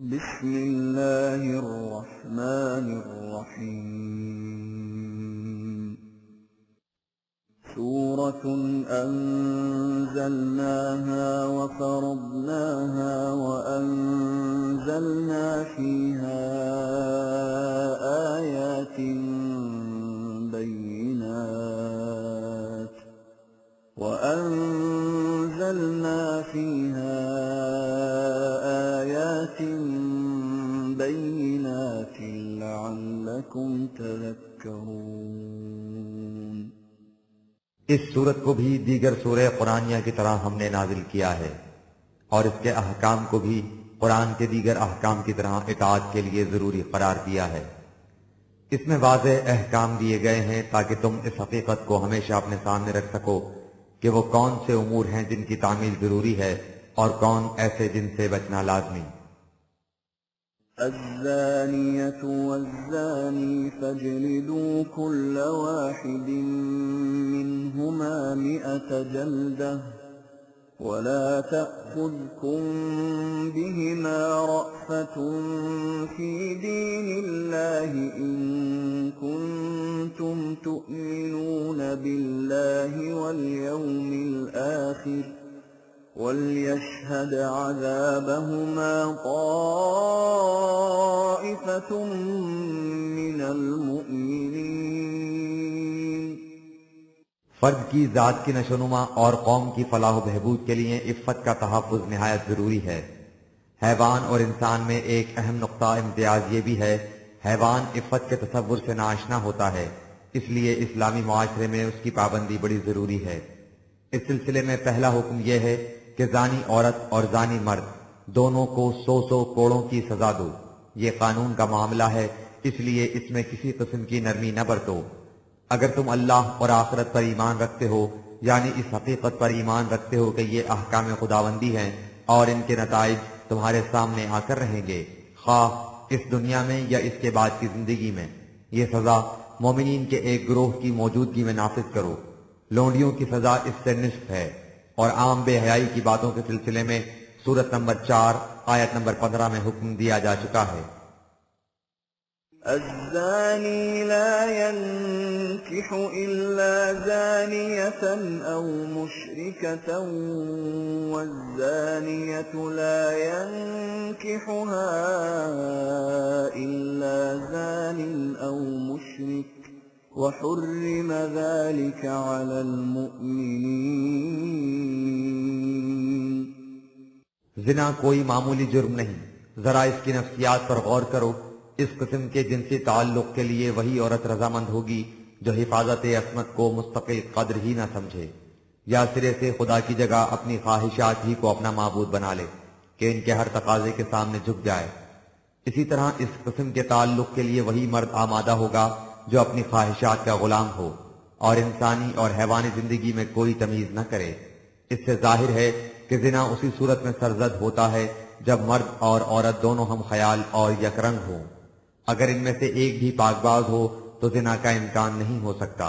بسم اللہ الرحمن الرحیم سورة أنزلناها وفرضناها وأنزلنا فيها آيات بينات لعلكم تذكرون۔ اس سورت کو بھی دیگر سورہ قرآنیہ کی طرح ہم نے نازل کیا ہے اور اس کے احکام کو بھی قرآن کے دیگر احکام کی طرح اطاعت کے لیے ضروری قرار دیا ہے۔ اس میں واضح احکام دیے گئے ہیں تاکہ تم اس حقیقت کو ہمیشہ اپنے سامنے رکھ سکو کہ وہ کون سے امور ہیں جن کی تعمیل ضروری ہے اور کون ایسے جن سے بچنا لازمی۔ الزانية والزاني فاجلدوا كل واحد منهما 100 جلدة ولا تأخذكم بهما رأفة في دين الله إن كنتم تؤمنون بالله واليوم الآخر وَلْيَشْهَدْ عَذَابَهُمَا طَائِفَةٌ مِّنَ الْمُؤْمِنِينَ۔ فرد کی ذات کی نشوونما اور قوم کی فلاح و بہبود کے لیے عفت کا تحفظ نہایت ضروری ہے۔ حیوان اور انسان میں ایک اہم نقطہ امتیاز یہ بھی ہے، حیوان عفت کے تصور سے ناآشنا ہوتا ہے، اس لیے اسلامی معاشرے میں اس کی پابندی بڑی ضروری ہے۔ اس سلسلے میں پہلا حکم یہ ہے کہ زانی عورت اور زانی مرد دونوں کو 100 کوڑوں کی سزا دو۔ یہ قانون کا معاملہ ہے، اس لیے اس میں کسی قسم کی نرمی نہ برتو۔ اگر تم اللہ اور آخرت پر ایمان رکھتے ہو، یعنی اس حقیقت پر ایمان رکھتے ہو کہ یہ احکام خداوندی ہیں اور ان کے نتائج تمہارے سامنے آ کر رہیں گے، خواہ اس دنیا میں یا اس کے بعد کی زندگی میں، یہ سزا مومنین کے ایک گروہ کی موجودگی میں نافذ کرو۔ لونڈیوں کی سزا اس سے نصف ہے، اور عام بے حیائی کی باتوں کے سلسلے میں سورت نمبر 4 آیت نمبر 15 میں حکم دیا جا چکا ہے۔ الزانی لا ينكح إلا زانية أو مشركة والزانية لا ينكحها إلا زان أو مشرك وحرم ذلك على المؤمنين۔ زنا کوئی معمولی جرم نہیں، ذرا اس کی نفسیات پر غور کرو۔ اس قسم کے جنسی تعلق کے لیے وہی عورت رضامند ہوگی جو حفاظت عصمت کو مستقل قدر ہی نہ سمجھے، یا سرے سے خدا کی جگہ اپنی خواہشات ہی کو اپنا معبود بنا لے کہ ان کے ہر تقاضے کے سامنے جھک جائے۔ اسی طرح اس قسم کے تعلق کے لیے وہی مرد آمادہ ہوگا جو اپنی خواہشات کا غلام ہو اور انسانی اور حیوانی زندگی میں کوئی تمیز نہ کرے۔ اس سے ظاہر ہے کہ زنا اسی صورت میں سرزد ہوتا ہے جب مرد اور عورت دونوں ہم خیال اور یک رنگ ہوں۔ اگر ان میں سے ایک بھی پاک باز ہو تو زنا کا امکان نہیں ہو سکتا۔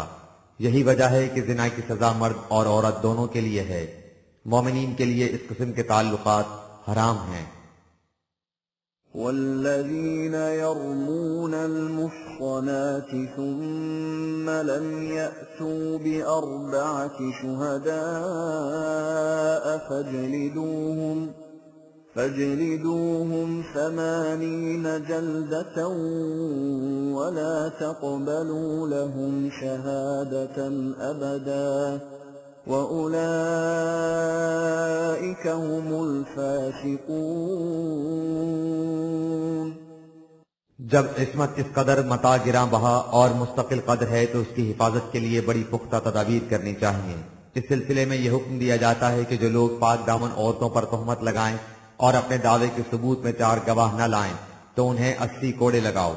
یہی وجہ ہے کہ زنا کی سزا مرد اور عورت دونوں کے لیے ہے۔ مومنین کے لیے اس قسم کے تعلقات حرام ہیں۔ والذین یرمون المحصنات ثم لم یأتوا بأربعة شهداء فاجلدوهم 80 جلدة ولا تقبلوا لهم شهادة أبدا وأولئك هم الفاسقون۔ جب عصمت اس قدر متاع گراں بہا اور مستقل قدر ہے تو اس کی حفاظت کے لیے بڑی پختہ تدابیر کرنی چاہیے۔ اس سلسلے میں یہ حکم دیا جاتا ہے کہ جو لوگ پاک دامن عورتوں پر تہمت لگائیں اور اپنے دعوے کے ثبوت میں 4 گواہ نہ لائیں تو انہیں 80 کوڑے لگاؤ،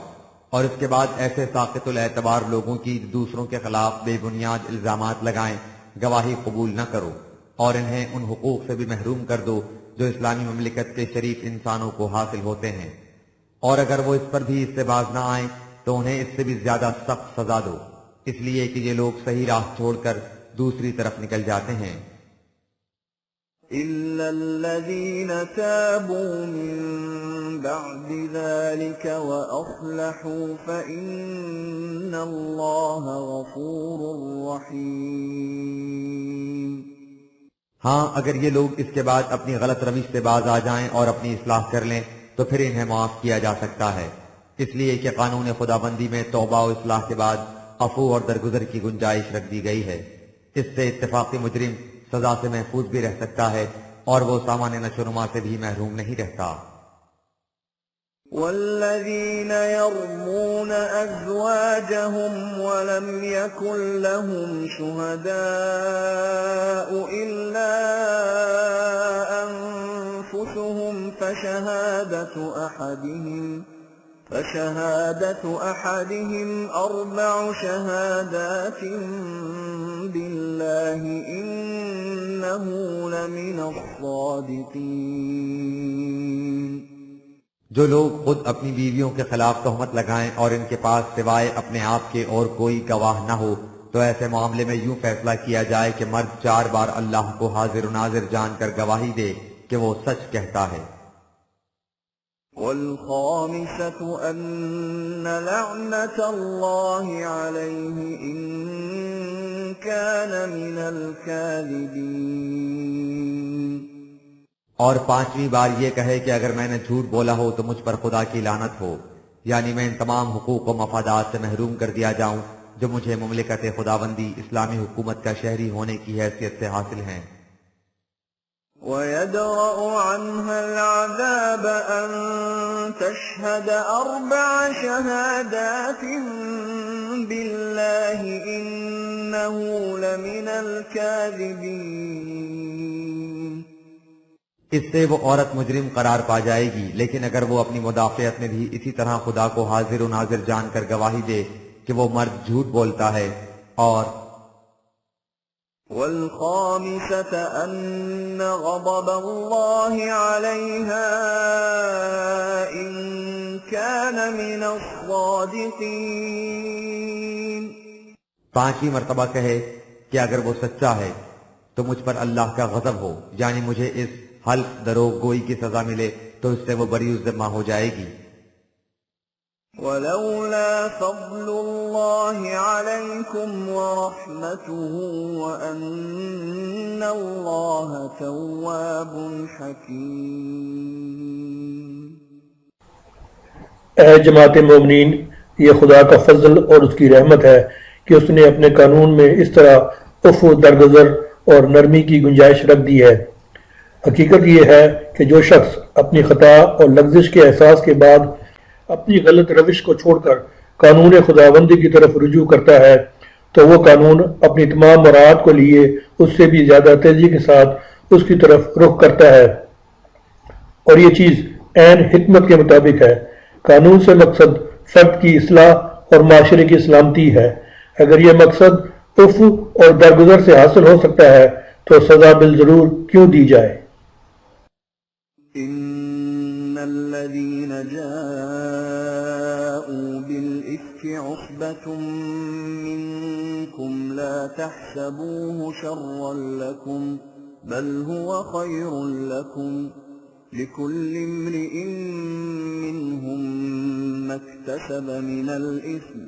اور اس کے بعد ایسے ساقط الاعتبار لوگوں کی دوسروں کے خلاف بے بنیاد الزامات لگائیں گواہی قبول نہ کرو، اور انہیں ان حقوق سے بھی محروم کر دو جو اسلامی مملکت کے شریف انسانوں کو حاصل ہوتے ہیں، اور اگر وہ اس پر بھی اس سے باز نہ آئیں تو انہیں اس سے بھی زیادہ سخت سزا دو، اس لیے کہ یہ لوگ صحیح راہ چھوڑ کر دوسری طرف نکل جاتے ہیں۔ إلا الذين تابوا من بعد ذلك وأصلحوا فإن الله غفور رحيم۔ ہاں اگر یہ لوگ اس کے بعد اپنی غلط روش سے باز آ جائیں اور اپنی اصلاح کر لیں تو پھر انہیں معاف کیا جا سکتا ہے، اس لیے کہ قانون خدا بندی میں توبہ و اصلاح کے بعد عفو اور درگزر کی گنجائش رکھ دی گئی ہے۔ اس سے اتفاقی مجرم سزا سے محفوظ بھی رہ سکتا ہے اور وہ سامان نشو و نما سے بھی محروم نہیں رہتا۔ والذين يرمون أزواجهم ولم يكن لهم شهداء إلا أنفسهم فشهادة أحدهم 4 شهادات بالله إنه لمن الصادقين۔ جو لوگ خود اپنی بیویوں کے خلاف تہمت لگائیں اور ان کے پاس سوائے اپنے آپ کے اور کوئی گواہ نہ ہو تو ایسے معاملے میں یوں فیصلہ کیا جائے کہ مرد 4 بار اللہ کو حاضر و ناظر جان کر گواہی دے کہ وہ سچ کہتا ہے۔ والخامسة أن لعنة الله عليه إن كان من الكاذبين۔ اور 5ویں بار یہ کہے کہ اگر میں نے جھوٹ بولا ہو تو مجھ پر خدا کی لعنت ہو، یعنی میں ان تمام حقوق و مفادات سے محروم کر دیا جاؤں جو مجھے مملکت خداوندی اسلامی حکومت کا شہری ہونے کی حیثیت سے حاصل ہیں۔ وَيَدْرَأُ عَنْهَا الْعَذَابَ أَن تَشْهَدَ 4 شَهَادَاتٍ بِاللَّهِ إِنَّهُ لَمِنَ الْكَاذِبِينَ۔ اس سے وہ عورت مجرم قرار پا جائے گی، لیکن اگر وہ اپنی مدافعت میں بھی اسی طرح خدا کو حاضر و ناظر جان کر گواہی دے کہ وہ مرد جھوٹ بولتا ہے۔ اور والخامسة أن غضب الله عليها إن كان من الصادقين۔ 5ویں مرتبہ کہے کہ اگر وہ سچا ہے تو مجھ پر اللہ کا غضب ہو، یعنی مجھے اس حلف دروغ گوئی کی سزا ملے تو اس سے وہ بری الذمہ ہو جائے گی۔ ولولا فضل الله عليكم ورحمته وأن الله تواب حكيم۔ اے جماعت مومنین، یہ خدا کا فضل اور اس کی رحمت ہے کہ اس نے اپنے قانون میں اس طرح عفو، درگزر اور نرمی کی گنجائش رکھ دی ہے۔ حقیقت یہ ہے کہ جو شخص اپنی خطا اور لغزش کے احساس کے بعد اپنی غلط روش کو چھوڑ کر قانون خداوندی کی طرف رجوع کرتا ہے تو وہ قانون اپنی تمام مراعات کو لیے اس سے بھی زیادہ تیزی کے ساتھ اس کی طرف رخ کرتا ہے، اور یہ چیز عین حکمت کے مطابق ہے۔ قانون سے مقصد فرد کی اصلاح اور معاشرے کی سلامتی ہے۔ اگر یہ مقصد عفو اور درگزر سے حاصل ہو سکتا ہے تو سزا بالضرور کیوں دی جائے۔ إن الذين جاءوا بالإفك عصبة منكم لا تحسبوه شرا لكم بل هو خير لكم لكل امرئ منهم ما اكتسب من الإثم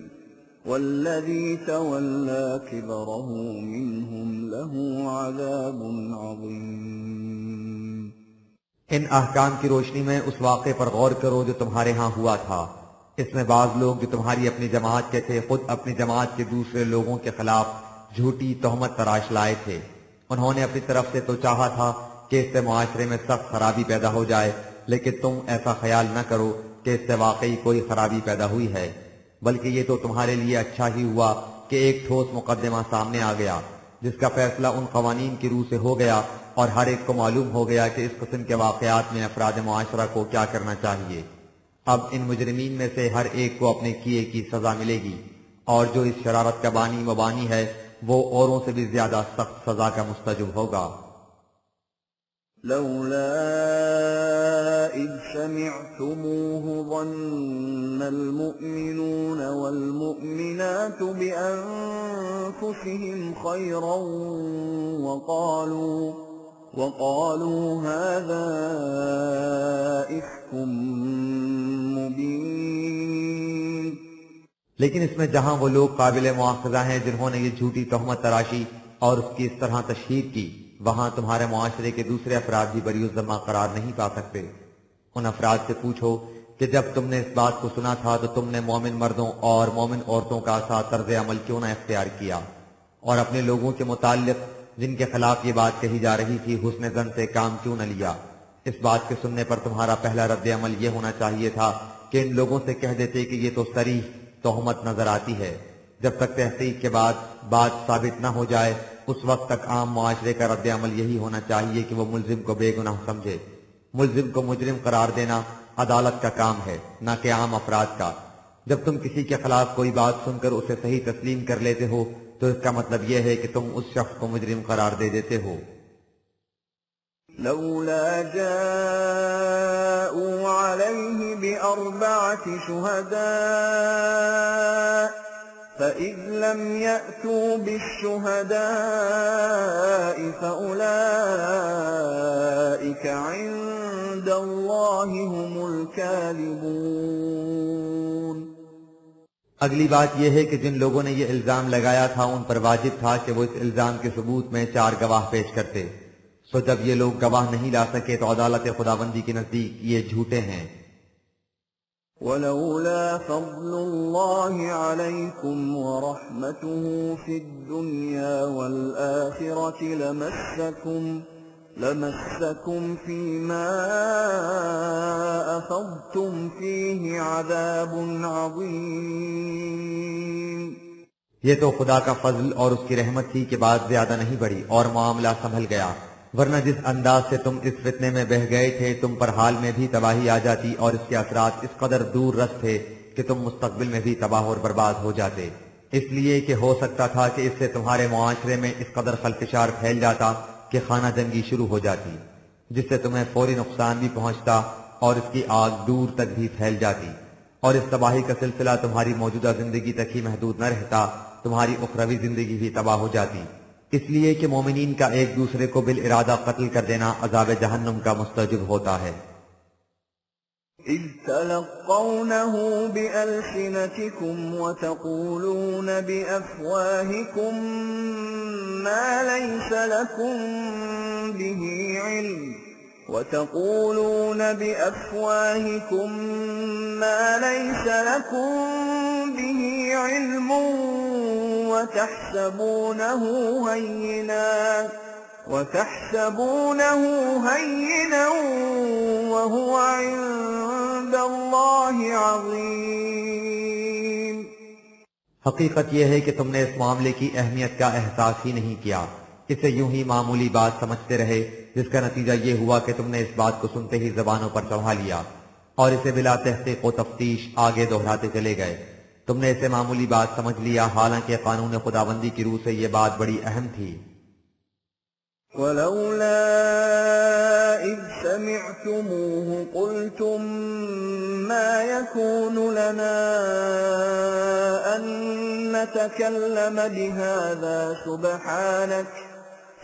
والذي تولى كبره منهم له عذاب عظيم۔ ان احکام کی روشنی میں اس واقعے پر غور کرو جو تمہارے ہاں ہوا تھا۔ اس میں بعض لوگ جو تمہاری اپنی جماعت کے تھے خود اپنی جماعت کے دوسرے لوگوں کے خلاف جھوٹی تہمت تراش لائے تھے۔ انہوں نے اپنی طرف سے تو چاہا تھا کہ اس سے معاشرے میں سخت خرابی پیدا ہو جائے، لیکن تم ایسا خیال نہ کرو کہ اس سے واقعی کوئی خرابی پیدا ہوئی ہے، بلکہ یہ تو تمہارے لیے اچھا ہی ہوا کہ ایک ٹھوس مقدمہ سامنے آ گیا جس کا فیصلہ ان قوانین کی روح سے ہو گیا، اور ہر ایک کو معلوم ہو گیا کہ اس قسم کے واقعات میں افراد معاشرہ کو کیا کرنا چاہیے۔ اب ان مجرمین میں سے ہر ایک کو اپنے کیے کی سزا ملے گی، اور جو اس شرارت کا بانی مبانی ہے وہ اوروں سے بھی زیادہ سخت سزا کا مستوجب ہوگا۔ لولا إذ سمعتموه ظن المؤمنون والمؤمنات بأنفسهم خيرا وقالوا هذا إفك مبين. لیکن اس میں جہاں وہ لوگ قابل مواخذہ ہیں جنہوں نے یہ جھوٹی تہمت تراشی اور اس کی اس طرح تشہیر کی، وہاں تمہارے معاشرے کے دوسرے افراد بھی بری الذمہ قرار نہیں پا سکتے. ان افراد سے پوچھو کہ جب تم نے اس بات کو سنا تھا تو تم نے مومن مردوں اور مومن عورتوں کا سا طرز عمل کیوں نہ اختیار کیا، اور اپنے لوگوں کے متعلق جن کے خلاف یہ بات کہی جا رہی تھی حسن ظن سے کام کیوں نہ لیا. اس بات کے سننے پر تمہارا پہلا رد عمل یہ ہونا چاہیے تھا کہ ان لوگوں سے کہہ دیتے کہ یہ تو صریح تہمت نظر آتی ہے. جب تک تحقیق کے بعد بات ثابت نہ ہو جائے اس وقت تک عام معاشرے کا رد عمل یہی ہونا چاہیے کہ وہ ملزم کو بے گناہ سمجھے. ملزم کو مجرم قرار دینا عدالت کا کام ہے، نہ کہ عام افراد کا. جب تم کسی کے خلاف کوئی بات سن کر اسے صحیح تسلیم کر لیتے ہو تو اس کا مطلب یہ ہے کہ تم اس شخص کو مجرم قرار دے دیتے ہو. لولا جاءوا عليه بأربعة شهداء فإذ لم يأتوا بالشهداء فأولئك عند الله هم الكاذبون. اگلی بات یہ ہے کہ جن لوگوں نے یہ الزام لگایا تھا ان پر واجب تھا کہ وہ اس الزام کے ثبوت میں 4 گواہ پیش کرتے. سو جب یہ لوگ گواہ نہیں لا سکے تو عدالت خداوندی کے نزدیک یہ جھوٹے ہیں. ولولا فضل الله عليكم ورحمته في الدنيا والآخرة لمسكم فيما أخذتم فيه عذاب عظيم. یہ تو خدا کا فضل اور اس کی رحمت تھی کہ بات زیادہ نہیں بڑھی اور معاملہ سنبھل گیا، ورنہ جس انداز سے تم اس فتنے میں بہہ گئے تھے تم پر حال میں بھی تباہی آ جاتی اور اس کے اثرات اس قدر دور رس تھے کہ تم مستقبل میں بھی تباہ اور برباد ہو جاتے. اس لیے کہ ہو سکتا تھا کہ اس سے تمہارے معاشرے میں اس قدر خلفشار پھیل جاتا کہ خانہ جنگی شروع ہو جاتی، جس سے تمہیں فوری نقصان بھی پہنچتا اور اس کی آگ دور تک بھی پھیل جاتی، اور اس تباہی کا سلسلہ تمہاری موجودہ زندگی تک ہی محدود نہ رہتا، تمہاری اخروی زندگی بھی تباہ ہو جاتی. اس لیے کہ مومنین کا ایک دوسرے کو بالارادہ قتل کر دینا عذاب جہنم کا مستوجب ہوتا ہے. إذ تلقونه بألسنتكم وتقولون بأفواهكم ما ليس لكم به علم وتحسبونه هينا وهو عند الله عظيم. حقیقت یہ ہے کہ تم نے اس معاملے کی اہمیت کا احساس ہی نہیں کیا، اسے یوں ہی معمولی بات سمجھتے رہے، جس کا نتیجہ یہ ہوا کہ تم نے اس بات کو سنتے ہی زبانوں پر چڑھا لیا اور اسے بلا تحقیق و تفتیش آگے دہراتے چلے گئے. تم نے اسے معمولی بات سمجھ لیا حالانکہ قانون خداوندی کی روح سے یہ بات بڑی اہم تھی. ولولا إذ سمعتموه قلتم ما يكون لنا أن نتكلم بهذا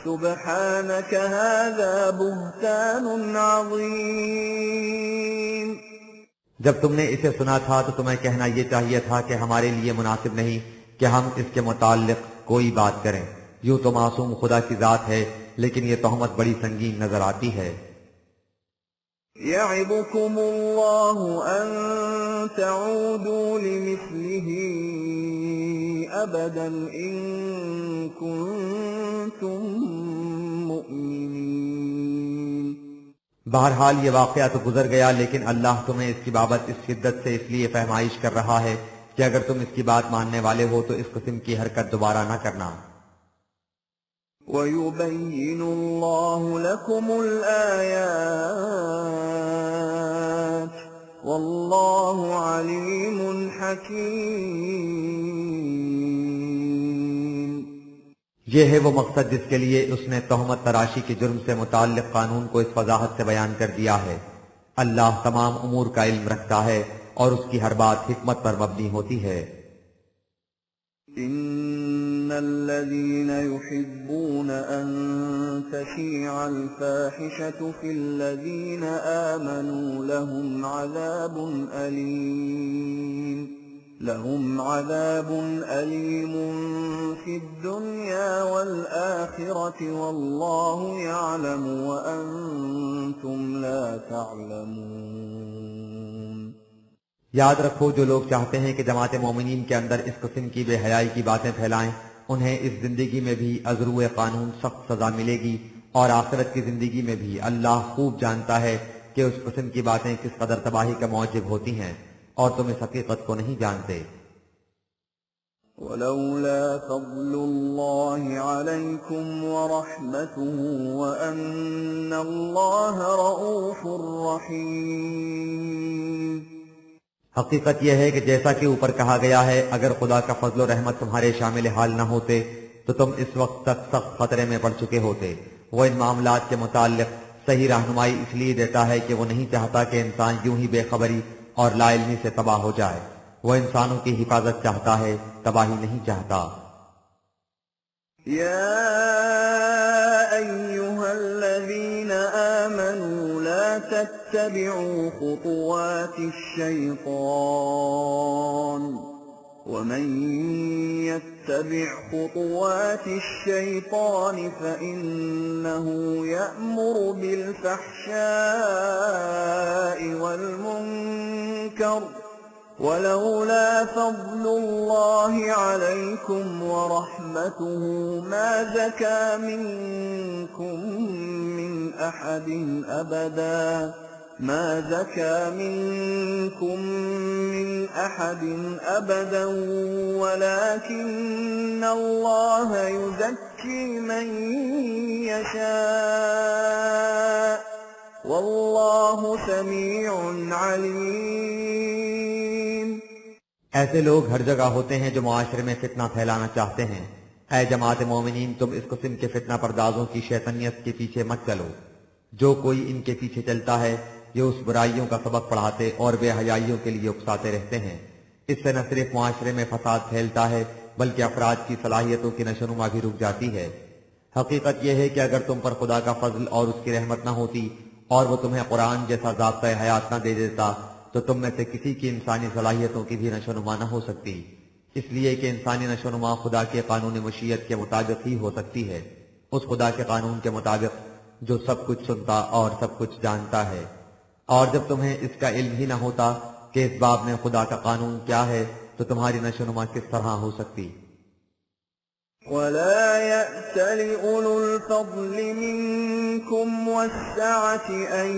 سبحانك هذا بهتان عظيم. جب تم نے اسے سنا تھا تو تمہیں کہنا یہ چاہیے تھا کہ ہمارے لیے مناسب نہیں کہ ہم اس کے متعلق کوئی بات کریں. یوں تو معصوم خدا کی ذات ہے لیکن یہ تہمت بڑی سنگین نظر آتی ہے. يعظكم الله أن تعودوا لمثله أبدا إن كنتم مؤمنين. بہرحال یہ واقعہ تو گزر گیا لیکن اللہ تمہیں اس کی بابت اس شدت سے اس لیے فہمائش کر رہا ہے کہ اگر تم اس کی بات ماننے والے ہو تو اس قسم کی حرکت دوبارہ نہ کرنا. وَيُبَيِّنُ اللَّهُ لَكُمُ الْآيَاتِ وَاللَّهُ عَلِيمٌ حَكِيمٌ. یہ ہے وہ مقصد جس کے لیے اس نے تہمت تراشی کے جرم سے متعلق قانون کو اس وضاحت سے بیان کر دیا ہے. اللہ تمام امور کا علم رکھتا ہے اور اس کی ہر بات حکمت پر مبنی ہوتی ہے. إِنَّ الذين يحبون أن تشيع الفاحشة في الذين آمنوا لهم عذاب أليم في الدنيا والآخرة والله يعلم وأنتم لا تعلمون۔ یاد رکھو جو لوگ چاہتے ہیں کہ جماعت مومنین کے اندر اس قسم کی بے حیائی کی باتیں پھیلائیں، انہیں اس زندگی میں بھی ازرو قانون سخت سزا ملے گی، اور آخرت کی زندگی میں بھی اللہ خوب جانتا ہے کہ اس قسم کی باتیں کس قدر تباہی کا موجب ہوتی ہیں، اور تم اس حقیقت کو نہیں جانتے۔ وَلَوْلَا فَضْلُ اللَّهِ عَلَيْكُمْ وَرَحْمَتُهُ وَأَنَّ اللَّهَ رَءُوفٌ رَحِيمٌ۔ حقیقت یہ ہے کہ جیسا کہ اوپر کہا گیا ہے، اگر خدا کا فضل و رحمت تمہارے شامل حال نہ ہوتے تو تم اس وقت تک سخت خطرے میں پڑ چکے ہوتے۔ وہ ان معاملات کے متعلق صحیح رہنمائی اس لیے دیتا ہے کہ وہ نہیں چاہتا کہ انسان یوں ہی بے خبری اور لا علمی سے تباہ ہو جائے۔ وہ انسانوں کی حفاظت چاہتا ہے، تباہی نہیں چاہتا۔ یا ایھا الذین آمنوا لا تتبعوا خطوات الشیطان ومن يتبع خطوات الشیطان فإنه یأمر بالفحشاء والمنکر ولولا فضل الله عليكم ورحمته ما زكى منكم من أحد أبدا ولكن الله يزكي من يشاء والله سميع عليم۔ ایسے لوگ ہر جگہ ہوتے ہیں جو معاشرے میں فتنہ پھیلانا چاہتے ہیں۔ اے جماعت مومنین، تم اس قسم کے فتنہ پردازوں کی شیطنیت کے پیچھے مت چلو۔ جو کوئی ان کے پیچھے چلتا ہے یہ اس برائیوں کا سبق پڑھاتے اور بے حیائیوں کے لیے اکساتے رہتے ہیں۔ اس سے نہ صرف معاشرے میں فساد پھیلتا ہے بلکہ افراد کی صلاحیتوں کی نشوونما بھی رک جاتی ہے۔ حقیقت یہ ہے کہ اگر تم پر خدا کا فضل اور اس کی رحمت نہ ہوتی اور وہ تمہیں قرآن جیسا ضابطۂ حیات نہ دے دیتا تو تم میں سے کسی کی انسانی صلاحیتوں کی بھی نشوونما نہ ہو سکتی، اس لیے کہ انسانی نشوونما خدا کے قانون مشیت کے مطابق ہی ہو سکتی ہے، اس خدا کے قانون کے مطابق جو سب کچھ سنتا اور سب کچھ جانتا ہے۔ اور جب تمہیں اس کا علم ہی نہ ہوتا کہ اس باب میں خدا کا قانون کیا ہے تو تمہاری نشوونما کس طرح ہو سکتی؟ وَلَا يَأْتَلِ أُولُو الْفَضْلِ مِنكُمْ وَالسَّعَةِ أَن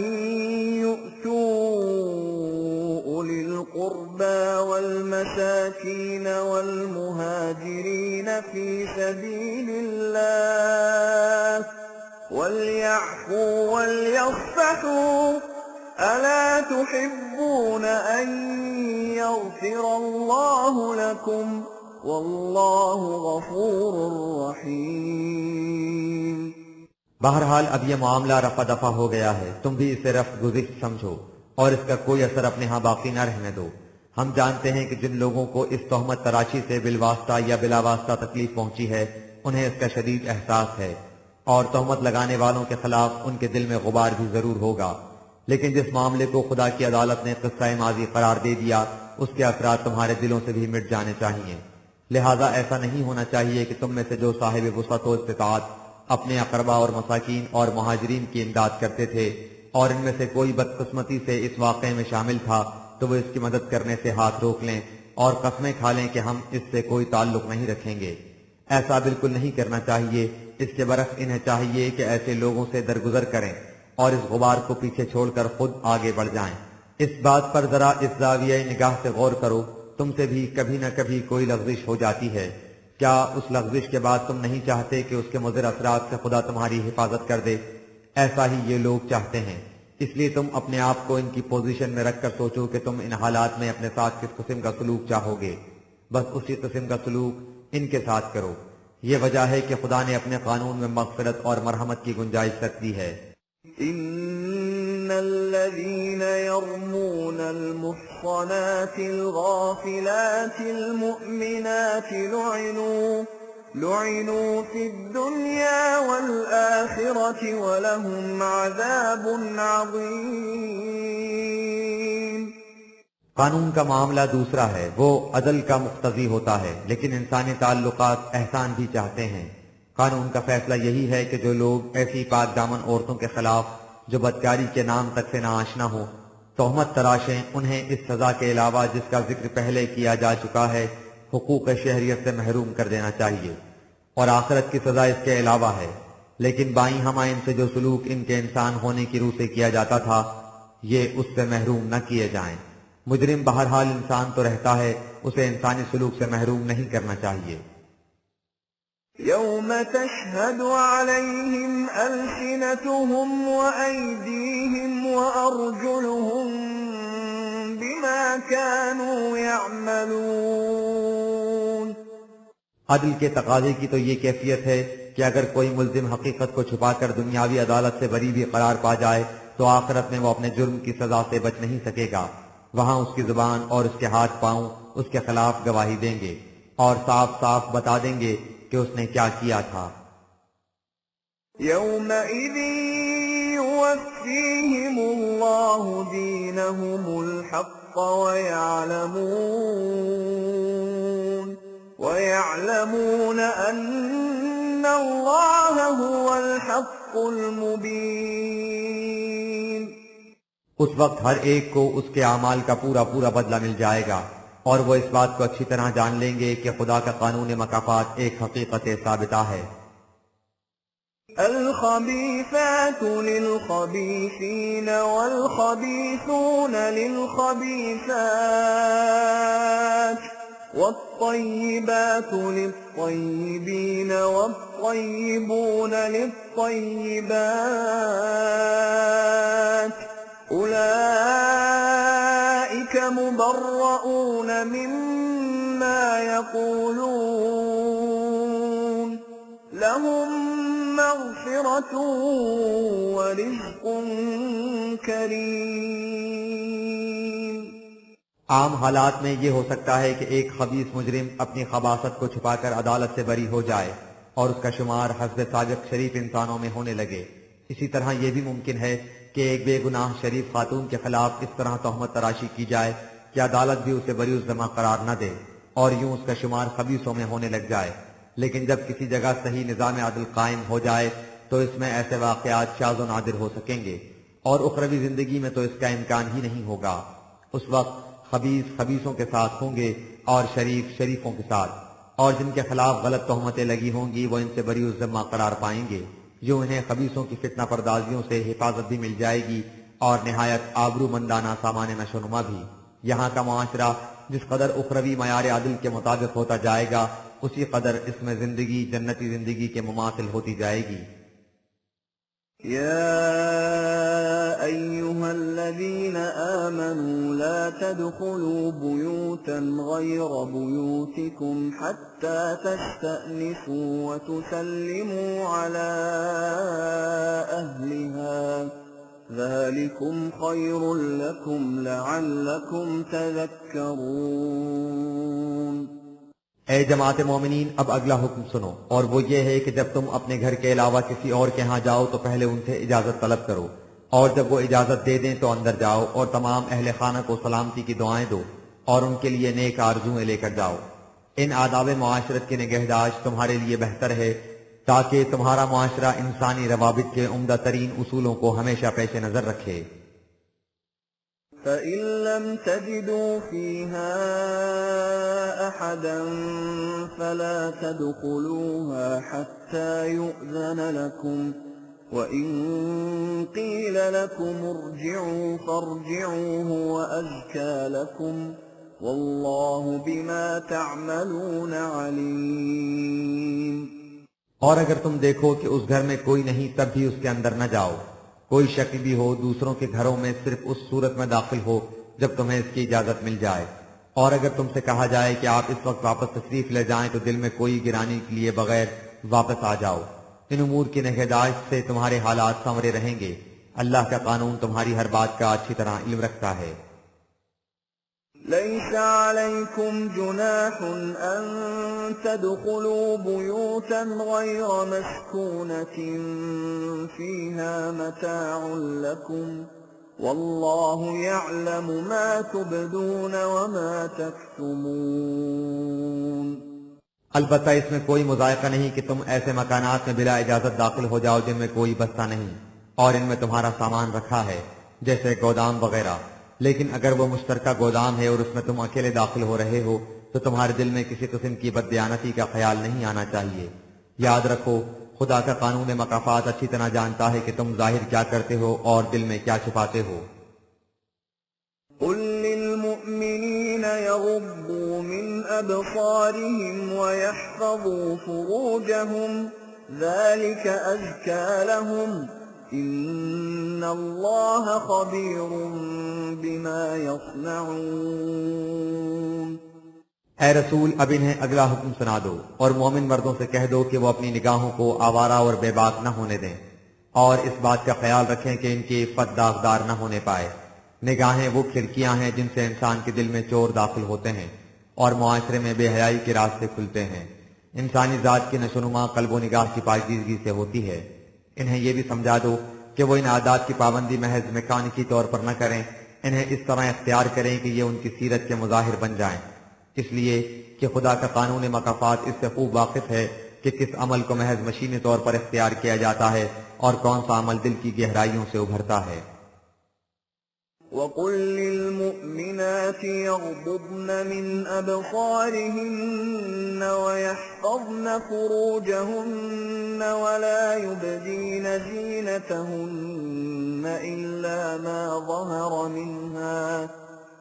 يُؤْتُوا أُولِي الْقُرْبَى وَالْمَسَاكِينَ وَالْمُهَاجِرِينَ فِي سَبِيلِ اللَّهِ وَلْيَعْفُوا وَلْيَصْفَحُوا أَلَا تُحِبُّونَ أَن يَغْفِرَ اللَّهُ لَكُمْ واللہ غفور رحیم۔ بہرحال اب یہ معاملہ رفع دفع ہو گیا ہے، تم بھی اسے رفع گزشت سمجھو اور اس کا کوئی اثر اپنے ہاں باقی نہ رہنے دو۔ ہم جانتے ہیں کہ جن لوگوں کو اس تہمت تراشی سے بالواسطہ یا بلا واسطہ تکلیف پہنچی ہے انہیں اس کا شدید احساس ہے، اور تہمت لگانے والوں کے خلاف ان کے دل میں غبار بھی ضرور ہوگا، لیکن جس معاملے کو خدا کی عدالت نے قصہ ماضی قرار دے دیا اس کے اثرات تمہارے دلوں سے بھی مٹ جانے چاہیے۔ لہذا ایسا نہیں ہونا چاہیے کہ تم میں سے جو صاحب وسعت و استطاعت اپنے اقربا اور مساکین اور مہاجرین کی امداد کرتے تھے اور ان میں سے کوئی بدقسمتی سے اس واقعے میں شامل تھا تو وہ اس کی مدد کرنے سے ہاتھ روک لیں اور قسمیں کھا لیں کہ ہم اس سے کوئی تعلق نہیں رکھیں گے۔ ایسا بالکل نہیں کرنا چاہیے، اس کے برعکس انہیں چاہیے کہ ایسے لوگوں سے درگزر کریں اور اس غبار کو پیچھے چھوڑ کر خود آگے بڑھ جائیں۔ اس بات پر ذرا اس زاویہ نگاہ سے غور کرو، تم سے بھی کبھی نہ کبھی کوئی لغزش ہو جاتی ہے، کیا اس لغزش کے بعد تم نہیں چاہتے کہ اس کے مضر اثرات سے خدا تمہاری حفاظت کر دے؟ ایسا ہی یہ لوگ چاہتے ہیں، اس لیے تم اپنے آپ کو ان کی پوزیشن میں رکھ کر سوچو کہ تم ان حالات میں اپنے ساتھ کس قسم کا سلوک چاہو گے، بس اسی قسم کا سلوک ان کے ساتھ کرو۔ یہ وجہ ہے کہ خدا نے اپنے قانون میں مغفرت اور مرحمت کی گنجائش رکھ دی ہے۔ ان الذين يرمون المحصنات الغافلات المؤمنات لعنوا في الدنيا والآخرة ولهم عذاب عظيم. قانون کا معاملہ دوسرا ہے، وہ عدل کا مقتضی ہوتا ہے، لیکن انسانی تعلقات احسان بھی چاہتے ہیں. قانون کا فیصلہ یہی ہے کہ جو لوگ ایسی پاک دامن عورتوں کے خلاف جو بدکاری کے نام تک سے ناآشنا ہو تہمت تراشیں، انہیں اس سزا کے علاوہ جس کا ذکر پہلے کیا جا چکا ہے حقوق شہریت سے محروم کر دینا چاہیے، اور آخرت کی سزا اس کے علاوہ ہے. لیکن بائیں ہمائن سے جو سلوک ان کے انسان ہونے کی روح سے کیا جاتا تھا یہ اس سے محروم نہ کیے جائیں. مجرم بہرحال انسان تو رہتا ہے، اسے انسانی سلوک سے محروم نہیں کرنا چاہیے. يوم تشهد عليهم ألسنتهم وأيديهم وأرجلهم بما كانوا يعملون. عدل کے تقاضے کی تو یہ کیفیت ہے کہ اگر کوئی ملزم حقیقت کو چھپا کر دنیاوی عدالت سے بری بھی قرار پا جائے تو آخرت میں وہ اپنے جرم کی سزا سے بچ نہیں سکے گا. وہاں اس کی زبان اور اس کے ہاتھ پاؤں اس کے خلاف گواہی دیں گے اور صاف صاف بتا دیں گے کہ اس نے کیا کیا تھا. يومئذ يوفيهم الله دينهم الحق ويعلمون أن الله هو الحق المبين. اس وقت ہر ایک کو اس کے اعمال کا پورا بدلہ مل جائے گا، اور وہ اس بات کو اچھی طرح جان لیں گے کہ خدا کا قانون مکافات ایک حقیقت ثابتہ ہے. الخبيثات للخبيثين والخبيثون للخبيثات والطيبات للطيبين والطيبون للطيبات أولئك مبرؤون مما يقولون لهم مغفرة ورزق كريم. عام حالات میں یہ ہو سکتا ہے کہ ایک خبیث مجرم اپنی خباثت کو چھپا کر عدالت سے بری ہو جائے اور اس کا شمار حسب سابق شریف انسانوں میں ہونے لگے. اسی طرح یہ بھی ممکن ہے کہ ایک بے گناہ شریف خاتون کے خلاف اس طرح تہمت تراشی کی جائے کہ عدالت بھی اسے بری الذمہ قرار نہ دے اور یوں اس کا شمار خبیثوں میں ہونے لگ جائے. لیکن جب کسی جگہ صحیح نظام عدل قائم ہو جائے تو اس میں ایسے واقعات شاذ و نادر ہو سکیں گے، اور اخروی زندگی میں تو اس کا امکان ہی نہیں ہوگا. اس وقت خبیث خبیثوں کے ساتھ ہوں گے اور شریف شریفوں کے ساتھ، اور جن کے خلاف غلط تہمتیں لگی ہوں گی وہ ان سے بری الذمہ قرار پائیں گے. یوں انہیں خبیثوں کی فتنہ پردازیوں سے حفاظت بھی مل جائے گی اور نہایت آبرو مندانہ سامان نشوونما بھی. یہاں کا معاشرہ جس قدر اخروی معیار عدل کے مطابق ہوتا جائے گا اسی قدر اس میں زندگی جنتی زندگی کے مماثل ہوتی جائے گی. يا أيها الذين آمنوا لا تدخلوا بيوتا غير بيوتكم حتى تستأنسوا وتسلموا على أهلها ذلكم خير لكم لعلكم تذكرون. اے جماعت مومنین، اب اگلا حکم سنو، اور وہ یہ ہے کہ جب تم اپنے گھر کے علاوہ کسی اور کے ہاں جاؤ تو پہلے ان سے اجازت طلب کرو، اور جب وہ اجازت دے دیں تو اندر جاؤ اور تمام اہل خانہ کو سلامتی کی دعائیں دو اور ان کے لیے نیک آرزویں لے کر جاؤ. ان آداب معاشرت کی نگہداشت تمہارے لیے بہتر ہے تاکہ تمہارا معاشرہ انسانی روابط کے عمدہ ترین اصولوں کو ہمیشہ پیش نظر رکھے. فَإِن لَّمْ تَجِدُوا فِيهَا أَحَدًا فَلَا تَدْخُلُوهَا حَتَّى يُؤْذَنَ لَكُمْ وَإِن قِيلَ لَكُمُ ارْجِعُوا فَارْجِعُوا هُوَ أَزْكَىٰ لَكُمْ وَاللَّهُ بِمَا تَعْمَلُونَ عَلِيمٌ. اور اگر تم دیکھو کہ اس گھر میں کوئی نہیں تب بھی اس کے اندر نہ جاؤ. کوئی شک بھی ہو دوسروں کے گھروں میں صرف اس صورت میں داخل ہو جب تمہیں اس کی اجازت مل جائے. اور اگر تم سے کہا جائے کہ آپ اس وقت واپس تشریف لے جائیں تو دل میں کوئی گرانی کے لیے بغیر واپس آ جاؤ. ان امور کی نگہداشت سے تمہارے حالات سنورے رہیں گے. اللہ کا قانون تمہاری ہر بات کا اچھی طرح علم رکھتا ہے. ليس عليكم جناح أن تدخلوا بيوتا غير مسكونة فيها متاع لكم والله يعلم ما تبدون وما تكتمون. البتہ اس میں کوئی مذائقہ نہیں کہ تم ایسے مکانات میں بلا اجازت داخل ہو جاؤ جن میں کوئی بستہ نہیں اور ان میں تمہارا سامان رکھا ہے جیسے گودام وغیرہ، لیکن اگر وہ مشترکہ گودام ہے اور اس میں تم اکیلے داخل ہو رہے ہو تو تمہارے دل میں کسی قسم کی بددیانتی کا خیال نہیں آنا چاہیے. یاد رکھو خدا کا قانون مکافات اچھی طرح جانتا ہے کہ تم ظاہر کیا کرتے ہو اور دل میں کیا چھپاتے ہو. قل للمؤمنين يغضوا من أبصارهم ويحفظوا فروجهم ذلك أزكى لهم إن الله خبير بما يصنعون. اے رسول اب انہیں اگلا حکم سنا دو اور مومن مردوں سے کہہ دو کہ وہ اپنی نگاہوں کو آوارہ اور بے باک نہ ہونے دیں اور اس بات کا خیال رکھیں کہ ان کی عفت داغدار نہ ہونے پائے. نگاہیں وہ کھڑکیاں ہیں جن سے انسان کے دل میں چور داخل ہوتے ہیں اور معاشرے میں بے حیائی کے راستے کھلتے ہیں. انسانی ذات کی نشوونما قلب و نگاہ کی پاکیزگی سے ہوتی ہے. انہیں یہ بھی سمجھا دو کہ وہ ان عادات کی پابندی محض میکانکی طور پر نہ کریں، انہیں اس طرح اختیار کریں کہ یہ ان کی سیرت کے مظاہر بن جائیں، اس لیے کہ خدا کا قانون مکافات اس سے خوب واقف ہے کہ کس عمل کو محض مشینی طور پر اختیار کیا جاتا ہے اور کون سا عمل دل کی گہرائیوں سے ابھرتا ہے. وَقُل لِّلْمُؤْمِنَاتِ يَغْضُضْنَ مِنْ أَبْصَارِهِنَّ وَيَحْفَظْنَ فُرُوجَهُنَّ وَلَا يُبْدِينَ زِينَتَهُنَّ إِلَّا مَا ظَهَرَ مِنْهَا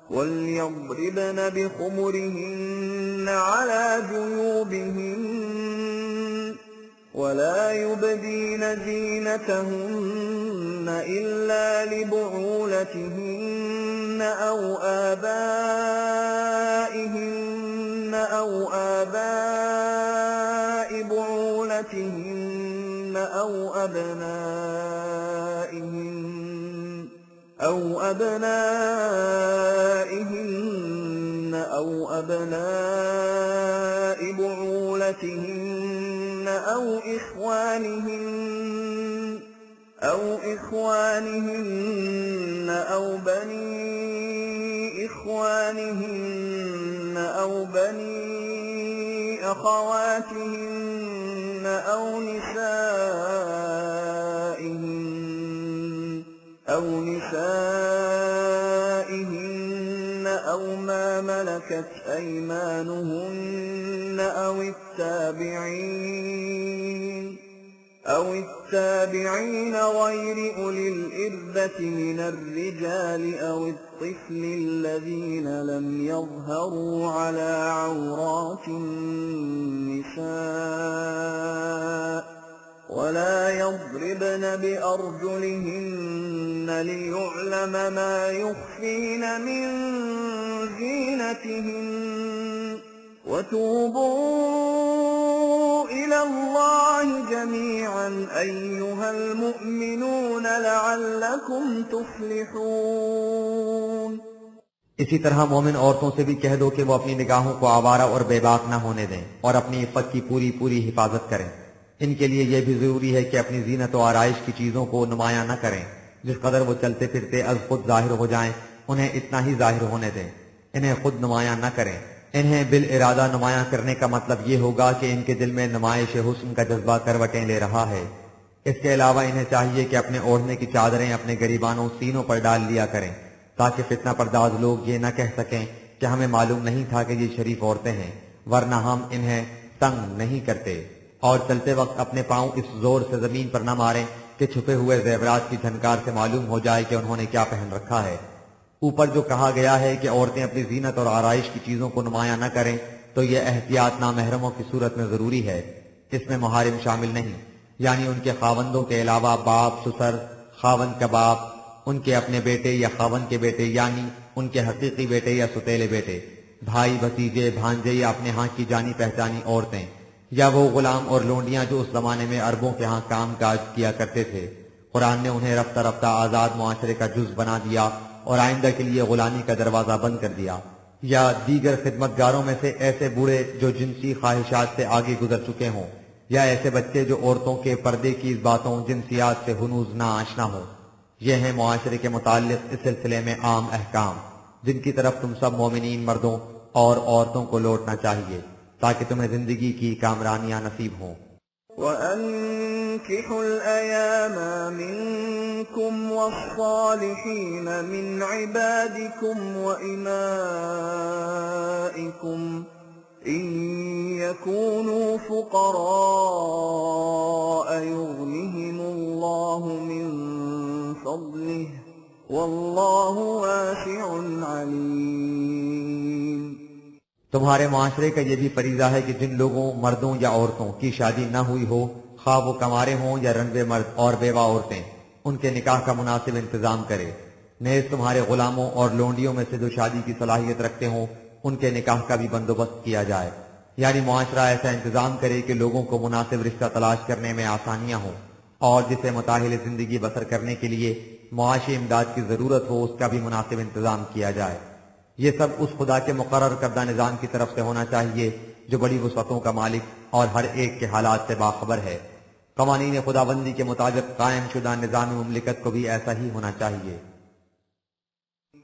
وَلْيَضْرِبْنَ بِخُمُرِهِنَّ عَلَى جُيُوبِهِنَّ وَلَا يُبْدِينَ زِينَتَهُنَّ إِلَّا لِبُعُولَتِهِنَّ أَوْ آبَائِهِنَّ أَوْ آبَاءِ بُعُولَتِهِنَّ أَوْ أبنائهن أو أبناء بعولتهن أو إخوانهن أو بني إخوانهن أو بني أخواتهن أو نسائهن أو ما ملكت أيمانهن أو التابعين غير أولي الإربة من الرجال أو الطفل الذين لم يظهروا على عورات النساء ولا يضربن بأرجلهن ليعلم ما يخفين من زينتهن وتوبوا إلى الله جميعا أيها المؤمنون لعلكم تفلحون. اسی طرح مومن عورتوں سے بھی کہہ دو کہ وہ اپنی نگاہوں کو آوارہ اور بے باک نہ ہونے دیں اور اپنی عفت کی پوری پوری حفاظت کریں. ان کے لیے یہ بھی ضروری ہے کہ اپنی زینت و آرائش کی چیزوں کو نمایاں نہ کریں. جس قدر وہ چلتے پھرتے از خود ظاہر ہو جائیں انہیں اتنا ہی ظاہر ہونے دیں، انہیں خود نمایاں نہ کریں. انہیں بالارادہ نمایاں کرنے کا مطلب یہ ہوگا کہ ان کے دل میں نمائش حسن کا جذبہ کروٹیں لے رہا ہے. اس کے علاوہ انہیں چاہیے کہ اپنے اوڑھنے کی چادریں اپنے گریبانوں سینوں پر ڈال لیا کریں تاکہ فتنہ پرداز لوگ یہ نہ کہہ سکیں کہ ہمیں معلوم نہیں تھا کہ یہ شریف عورتیں ہیں، ورنہ ہم انہیں تنگ نہیں کرتے. اور چلتے وقت اپنے پاؤں اس زور سے زمین پر نہ ماریں کہ چھپے ہوئے زیورات کی جھنکار سے معلوم ہو جائے کہ انہوں نے کیا پہن رکھا ہے. اوپر جو کہا گیا ہے کہ عورتیں اپنی زینت اور آرائش کی چیزوں کو نمایاں نہ کریں تو یہ احتیاط نامحرموں کی صورت میں ضروری ہے. اس میں محارم شامل نہیں، یعنی ان کے خاوندوں کے علاوہ باپ، سسر، خاوند کا باپ، ان کے اپنے بیٹے یا خاوند کے بیٹے یعنی ان کے حقیقی بیٹے یا ستیلے بیٹے، بھائی، بھتیجے، بھانجے یا اپنے ہاں کی جانی پہچانی عورتیں، یا وہ غلام اور لونڈیاں جو اس زمانے میں عربوں کے ہاں کام کاج کیا کرتے تھے. قرآن نے انہیں رفتہ رفتہ آزاد معاشرے کا جز بنا دیا اور آئندہ کے لیے غلامی کا دروازہ بند کر دیا. یا دیگر خدمتگاروں میں سے ایسے بوڑھے جو جنسی خواہشات سے آگے گزر چکے ہوں، یا ایسے بچے جو عورتوں کے پردے کی باتوں جنسیات سے ہنوز نہ آشنا ہوں۔ یہ ہیں معاشرے کے متعلق اس سلسلے میں عام احکام جن کی طرف تم سب مومنین مردوں اور عورتوں کو لوٹنا چاہیے تاکہ تمہیں زندگی کی کامرانیاں نصیب ہوں۔ وَأَنكِحُوا الْأَيَامَ مِنكُمْ وَالصَّالِحِينَ مِنْ عِبَادِكُمْ وَإِمَائِكُمْ إِنْ يَكُونُوا فُقَرَاءَ يُغْنِهِمُ اللَّهُ مِنْ فَضْلِهِ وَاللَّهُ وَاسِعٌ عَلِيمٌ۔ تمہارے معاشرے کا یہ بھی فریضہ ہے کہ جن لوگوں مردوں یا عورتوں کی شادی نہ ہوئی ہو، خواہ وہ کمارے ہوں یا رنوے مرد اور بیوہ عورتیں، ان کے نکاح کا مناسب انتظام کرے۔ نیز تمہارے غلاموں اور لونڈیوں میں سے جو شادی کی صلاحیت رکھتے ہوں ان کے نکاح کا بھی بندوبست کیا جائے، یعنی معاشرہ ایسا انتظام کرے کہ لوگوں کو مناسب رشتہ تلاش کرنے میں آسانیاں ہوں، اور جسے متاہل زندگی بسر کرنے کے لیے معاشی امداد کی ضرورت ہو اس کا بھی مناسب انتظام کیا جائے۔ یہ سب اس خدا کے مقرر کردہ نظام کی طرف سے ہونا چاہیے جو بڑی وسعتوں کا مالک اور ہر ایک کے حالات سے باخبر ہے۔ قوانین خداوندی کے مطابق قائم شدہ نظام مملکت کو بھی ایسا ہی ہونا چاہیے۔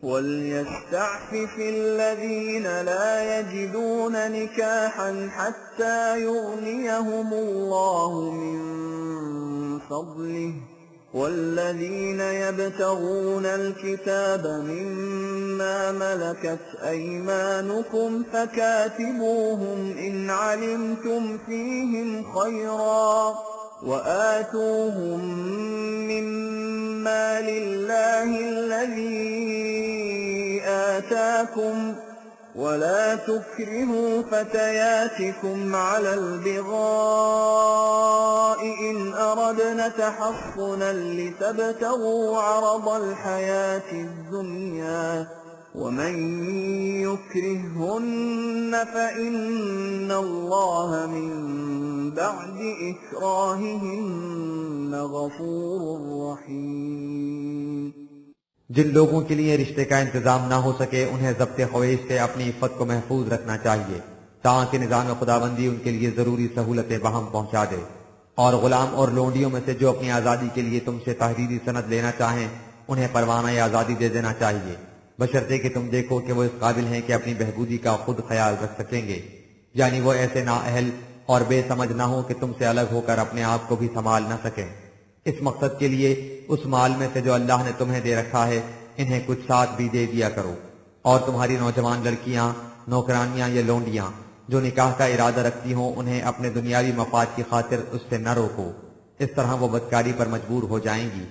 وَلْيَسْتَعْفِفِ الَّذِينَ لَا يَجِدُونَ نِكَاحًا حَتَّى يُغْنِيَهُمُ اللَّهُ مِنْ فَضْلِهِ وَالَّذِينَ يَبْتَغُونَ الْكِتَابَ مِمَّا مَلَكَتْ أَيْمَانُكُمْ فَكَاتِبُوهُمْ إِنْ عَلِمْتُمْ فِيهِمْ خَيْرًا وَآتُوهُمْ مِمَّا لِلَّهِ الَّذِي آتَاكُمْ وَلَا تُكْرِهُوا فَتَيَاتِكُمْ عَلَى الْبِغَاءِ إِنْ أَرَدْنَ تَحَصُّنًا لِتَبْتَغُوا عَرَضَ الْحَيَاةِ الدُّنْيَا وَمَنْ يُكْرِههُّنَّ فَإِنَّ اللَّهَ مِنْ بَعْدِ إِكْرَاهِهِنَّ غَفُورٌ رَحِيمٌ۔ جن لوگوں کے لیے رشتے کا انتظام نہ ہو سکے انہیں ضبط خواہش سے اپنی عفت کو محفوظ رکھنا چاہیے تاکہ نظام خداوندی ان کے لیے ضروری سہولتیں بہم پہنچا دے، اور غلام اور لونڈیوں میں سے جو اپنی آزادی کے لیے تم سے تحریری سند لینا چاہیں انہیں پروانہ آزادی دے دینا چاہیے، بشرطے کہ تم دیکھو کہ وہ اس قابل ہیں کہ اپنی بہبودی کا خود خیال رکھ سکیں گے، یعنی وہ ایسے نااہل اور بے سمجھ نہ ہو کہ تم سے الگ ہو کر اپنے آپ کو بھی سنبھال نہ سکیں۔ اس مقصد کے لیے اس مال میں سے جو اللہ نے تمہیں دے رکھا ہے انہیں کچھ ساتھ بھی دے دیا کرو، اور تمہاری نوجوان لڑکیاں، نوکرانیاں یا لونڈیاں جو نکاح کا ارادہ رکھتی ہوں انہیں اپنے دنیاوی مفاد کی خاطر اس سے نہ روکو، اس طرح وہ بدکاری پر مجبور ہو جائیں گی،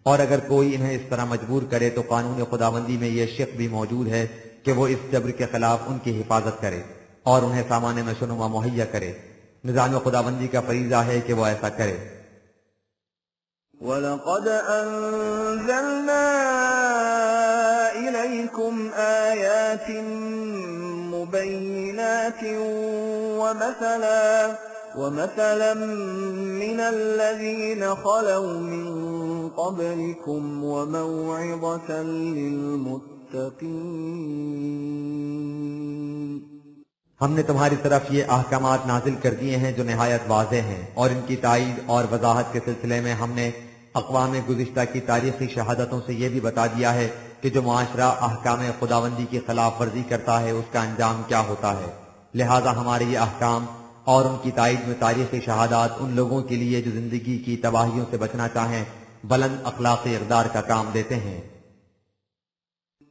اور اگر کوئی انہیں اس طرح مجبور کرے تو قانون خداوندی میں یہ شق بھی موجود ہے کہ وہ اس جبر کے خلاف ان کی حفاظت کرے اور انہیں سامان نشوونما مہیا کرے۔ نظام خداوندی کا فریضہ ہے کہ وہ ایسا کرے۔ وَلَقَدْ أَنزَلْنَا إِلَيْكُمْ آيَاتٍ مُبَيِّنَاتٍ وَمَثَلًا مِّنَ الَّذِينَ خَلَوْا مِن قَبْلِكُمْ وَمَوْعِظَةً لِّلْمُتَّقِينَ۔ ہم نے تمہاری طرف یہ احکامات نازل کر دیے ہیں جو نہایت واضح ہیں، اور ان کی تائید اور وضاحت کے سلسلے میں ہم نے اقوام گزشتہ کی تاریخی شہادتوں سے یہ بھی بتا دیا ہے کہ جو معاشرہ احکام خداوندی کی خلاف ورزی کرتا ہے اس کا انجام کیا ہوتا ہے، لہذا ہمارے یہ احکام اور ان کی تائید میں تاریخی شہادات ان لوگوں کے لیے جو زندگی کی تباہیوں سے بچنا چاہیں بلند اخلاقی اقدار کا کام دیتے ہیں۔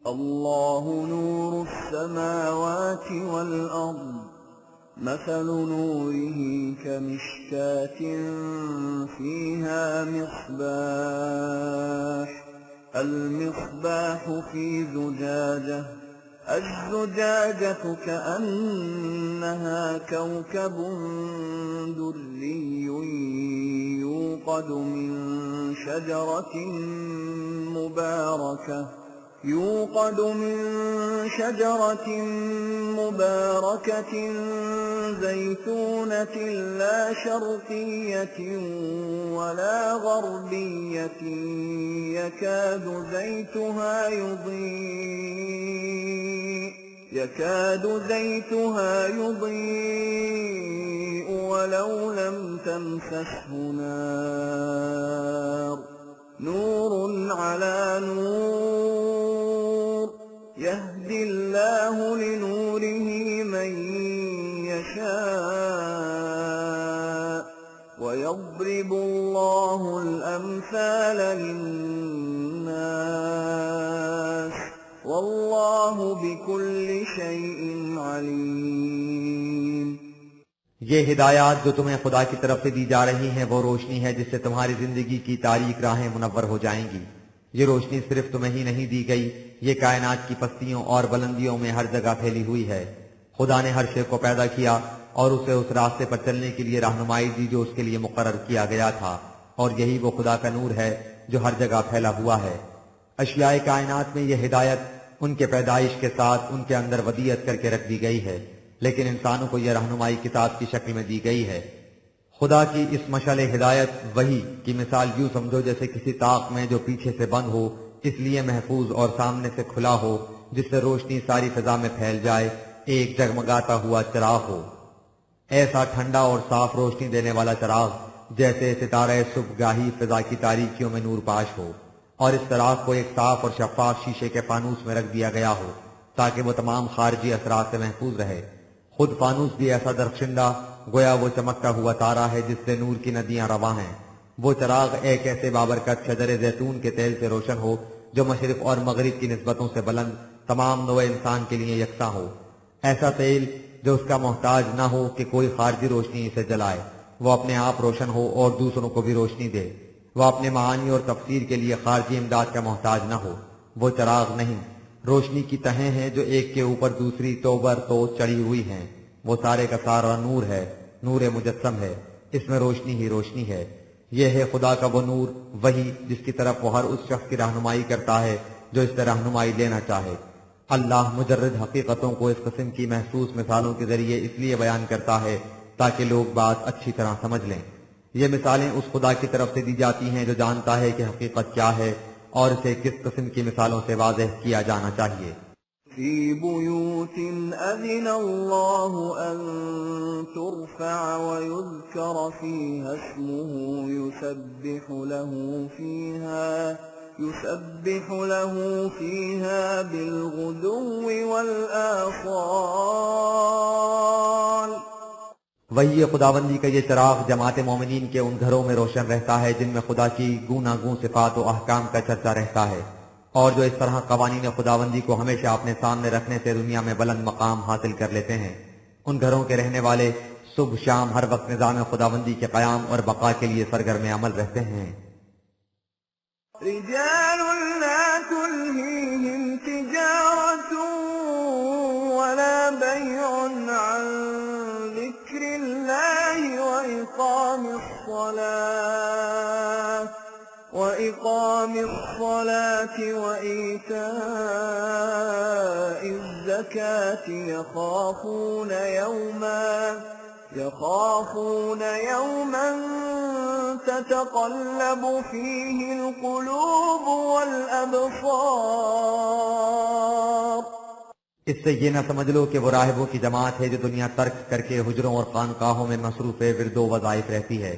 اللہ نور السماوات والأرض مثل نوره كمشكاة فيها مصباح المصباح في زجاجة الزجاجة كأنها كوكب دري يوقد من شجرة مباركة زيتونة لا شرقية ولا غربية يكاد زيتها يكاد زيتها يضيء ولو لم تمسسه نار نور على نور يهدي الله لنوره من يشاء ويضرب الله الأمثال للناس واللہ بکل شیء علیم۔ یہ ہدایات جو تمہیں خدا کی طرف سے دی جا رہی ہیں وہ روشنی ہے جس سے تمہاری زندگی کی تاریک راہیں منور ہو جائیں گی۔ یہ روشنی صرف تمہیں ہی نہیں دی گئی، یہ کائنات کی پستیوں اور بلندیوں میں ہر جگہ پھیلی ہوئی ہے۔ خدا نے ہر شے کو پیدا کیا اور اسے اس راستے پر چلنے کے لیے رہنمائی دی جو اس کے لیے مقرر کیا گیا تھا، اور یہی وہ خدا کا نور ہے جو ہر جگہ پھیلا ہوا ہے۔ اشیاء کائنات میں یہ ہدایت ان کے پیدائش کے ساتھ ان کے اندر ودیعت کر کے رکھ دی گئی ہے، لیکن انسانوں کو یہ رہنمائی کتاب کی شکل میں دی گئی ہے۔ خدا کی اس مشعل ہدایت وحی کی مثال یوں سمجھو جیسے کسی طاق میں جو پیچھے سے بند ہو، اس لیے محفوظ اور سامنے سے کھلا ہو، جس سے روشنی ساری فضا میں پھیل جائے، ایک جگمگاتا ہوا چراغ ہو، ایسا ٹھنڈا اور صاف روشنی دینے والا چراغ جیسے ستارہ صبح گاہی فضا کی تاریکیوں میں نور پاش ہو، اور اس چراغ کو ایک صاف اور شفاف شیشے کے فانوس میں رکھ دیا گیا ہو تاکہ وہ تمام خارجی اثرات سے محفوظ رہے۔ خود فانوس بھی ایسا درخشندہ گویا وہ چمکتا ہوا تارا ہے جس سے نور کی ندیاں رواں ہیں۔ وہ چراغ ایک ایسے بابرکت شجر زیتون کے تیل سے روشن ہو جو مشرق اور مغرب کی نسبتوں سے بلند تمام نوع انسان کے لیے یکساں ہو، ایسا تیل جو اس کا محتاج نہ ہو کہ کوئی خارجی روشنی اسے جلائے، وہ اپنے آپ روشن ہو اور دوسروں کو بھی روشنی دے، وہ اپنے معانی اور تفسیر کے لیے خارجی امداد کا محتاج نہ ہو۔ وہ چراغ نہیں، روشنی کی تہیں ہیں جو ایک کے اوپر دوسری توبر تو چڑھی ہوئی ہیں۔ وہ سارے کا سارا نور ہے، نور مجسم ہے، اس میں روشنی ہی روشنی ہے۔ یہ ہے خدا کا وہ نور، وہی جس کی طرف وہ ہر اس شخص کی رہنمائی کرتا ہے جو اس سے رہنمائی لینا چاہے۔ اللہ مجرد حقیقتوں کو اس قسم کی محسوس مثالوں کے ذریعے اس لیے بیان کرتا ہے تاکہ لوگ بات اچھی طرح سمجھ لیں۔ یہ مثالیں اس خدا کی طرف سے دی جاتی ہیں جو جانتا ہے کہ حقیقت کیا ہے اور اسے کس قسم کی مثالوں سے واضح کیا جانا چاہیے۔ فی بیوت اذن اللہ ان ترفع ویذکر فیہا اسمہ يسبح له فيها بالغدو والآصال۔ وہی خداوندی کا یہ چراغ جماعت مومنین کے ان گھروں میں روشن رہتا ہے جن میں خدا کی گوناگوں صفات و احکام کا چرچا رہتا ہے، اور جو اس طرح قوانین خداوندی کو ہمیشہ اپنے سامنے رکھنے سے دنیا میں بلند مقام حاصل کر لیتے ہیں۔ ان گھروں کے رہنے والے صبح شام ہر وقت نظام خداوندی کے قیام اور بقا کے لیے سرگرم عمل رہتے ہیں۔ رجال لا تلهيهم تجارة ولا بيع عن ذكر الله وإقام الصلاة وإيتاء الزكاة يخافون يوما تتقلب فيه القلوب والأبصار۔ اس سے یہ نہ سمجھ لو کہ وہ راہبوں کی جماعت ہے جو دنیا ترک کر کے حجروں اور خانقاہوں میں مصروف ورد و وظائف رہتی ہے۔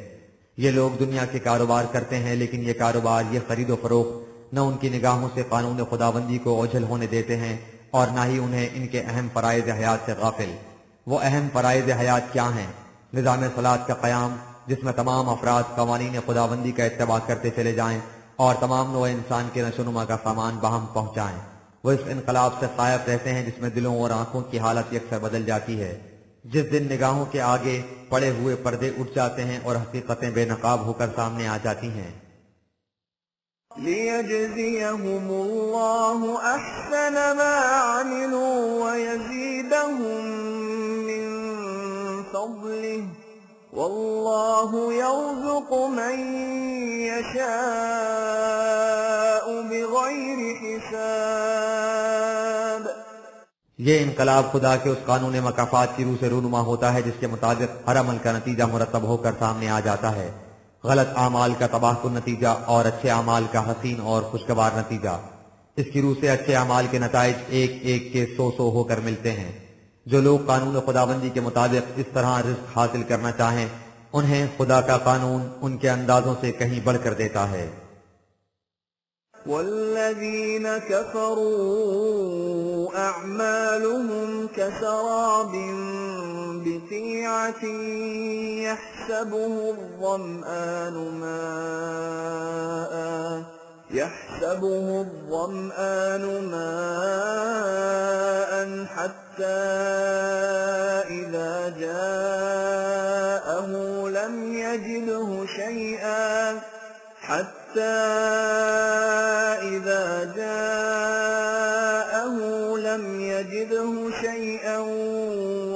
یہ لوگ دنیا کے کاروبار کرتے ہیں، لیکن یہ کاروبار، یہ خرید و فروخت نہ ان کی نگاہوں سے قانون خداوندی کو اوجھل ہونے دیتے ہیں اور نہ ہی انہیں ان کے اہم فرائض حیات سے غافل۔ وہ اہم فرائض حیات کیا ہیں؟ نظام صلاۃ کا قیام، جس میں تمام افراد قوانین خداوندی کا اتباع کرتے چلے جائیں اور تمام نوع انسان کے نشو و نما کا سامان باہم پہنچائیں۔ وہ اس انقلاب سے قائب رہتے ہیں جس میں دلوں اور آنکھوں کی حالت یکسر بدل جاتی ہے، جس دن نگاہوں کے آگے پڑے ہوئے پردے اٹھ جاتے ہیں اور حقیقتیں بے نقاب ہو کر سامنے آ جاتی ہیں۔ لِيَجْزِيَهُمُ اللَّهُ أَحْسَنَ مَا عَمِلُوا وَيَزِيدَهُم مِّن فَضْلِهِ وَاللَّهُ يَرْزُقُ مَن يَشَاءُ بِغَيْرِ حِسَابٍ۔ یہ انقلاب خدا کے اس قانون مکافات کی روح سے رونما ہوتا ہے جس کے مطابق ہر عمل کا نتیجہ مرتب ہو کر سامنے آ جاتا ہے، غلط اعمال کا تباہ کن نتیجہ اور اچھے اعمال کا حسین اور خوشگوار نتیجہ۔ اس کی روح سے اچھے اعمال کے نتائج ایک ایک کے 100 ہو کر ملتے ہیں۔ جو لوگ قانون خداوندی کے مطابق اس طرح رزق حاصل کرنا چاہیں انہیں خدا کا قانون ان کے اندازوں سے کہیں بڑھ کر دیتا ہے۔ والذين كفروا أعمالهم كسراب بقيعة يحسبه الظمآن ماء حتى إذا جاءه لم يجده شيئا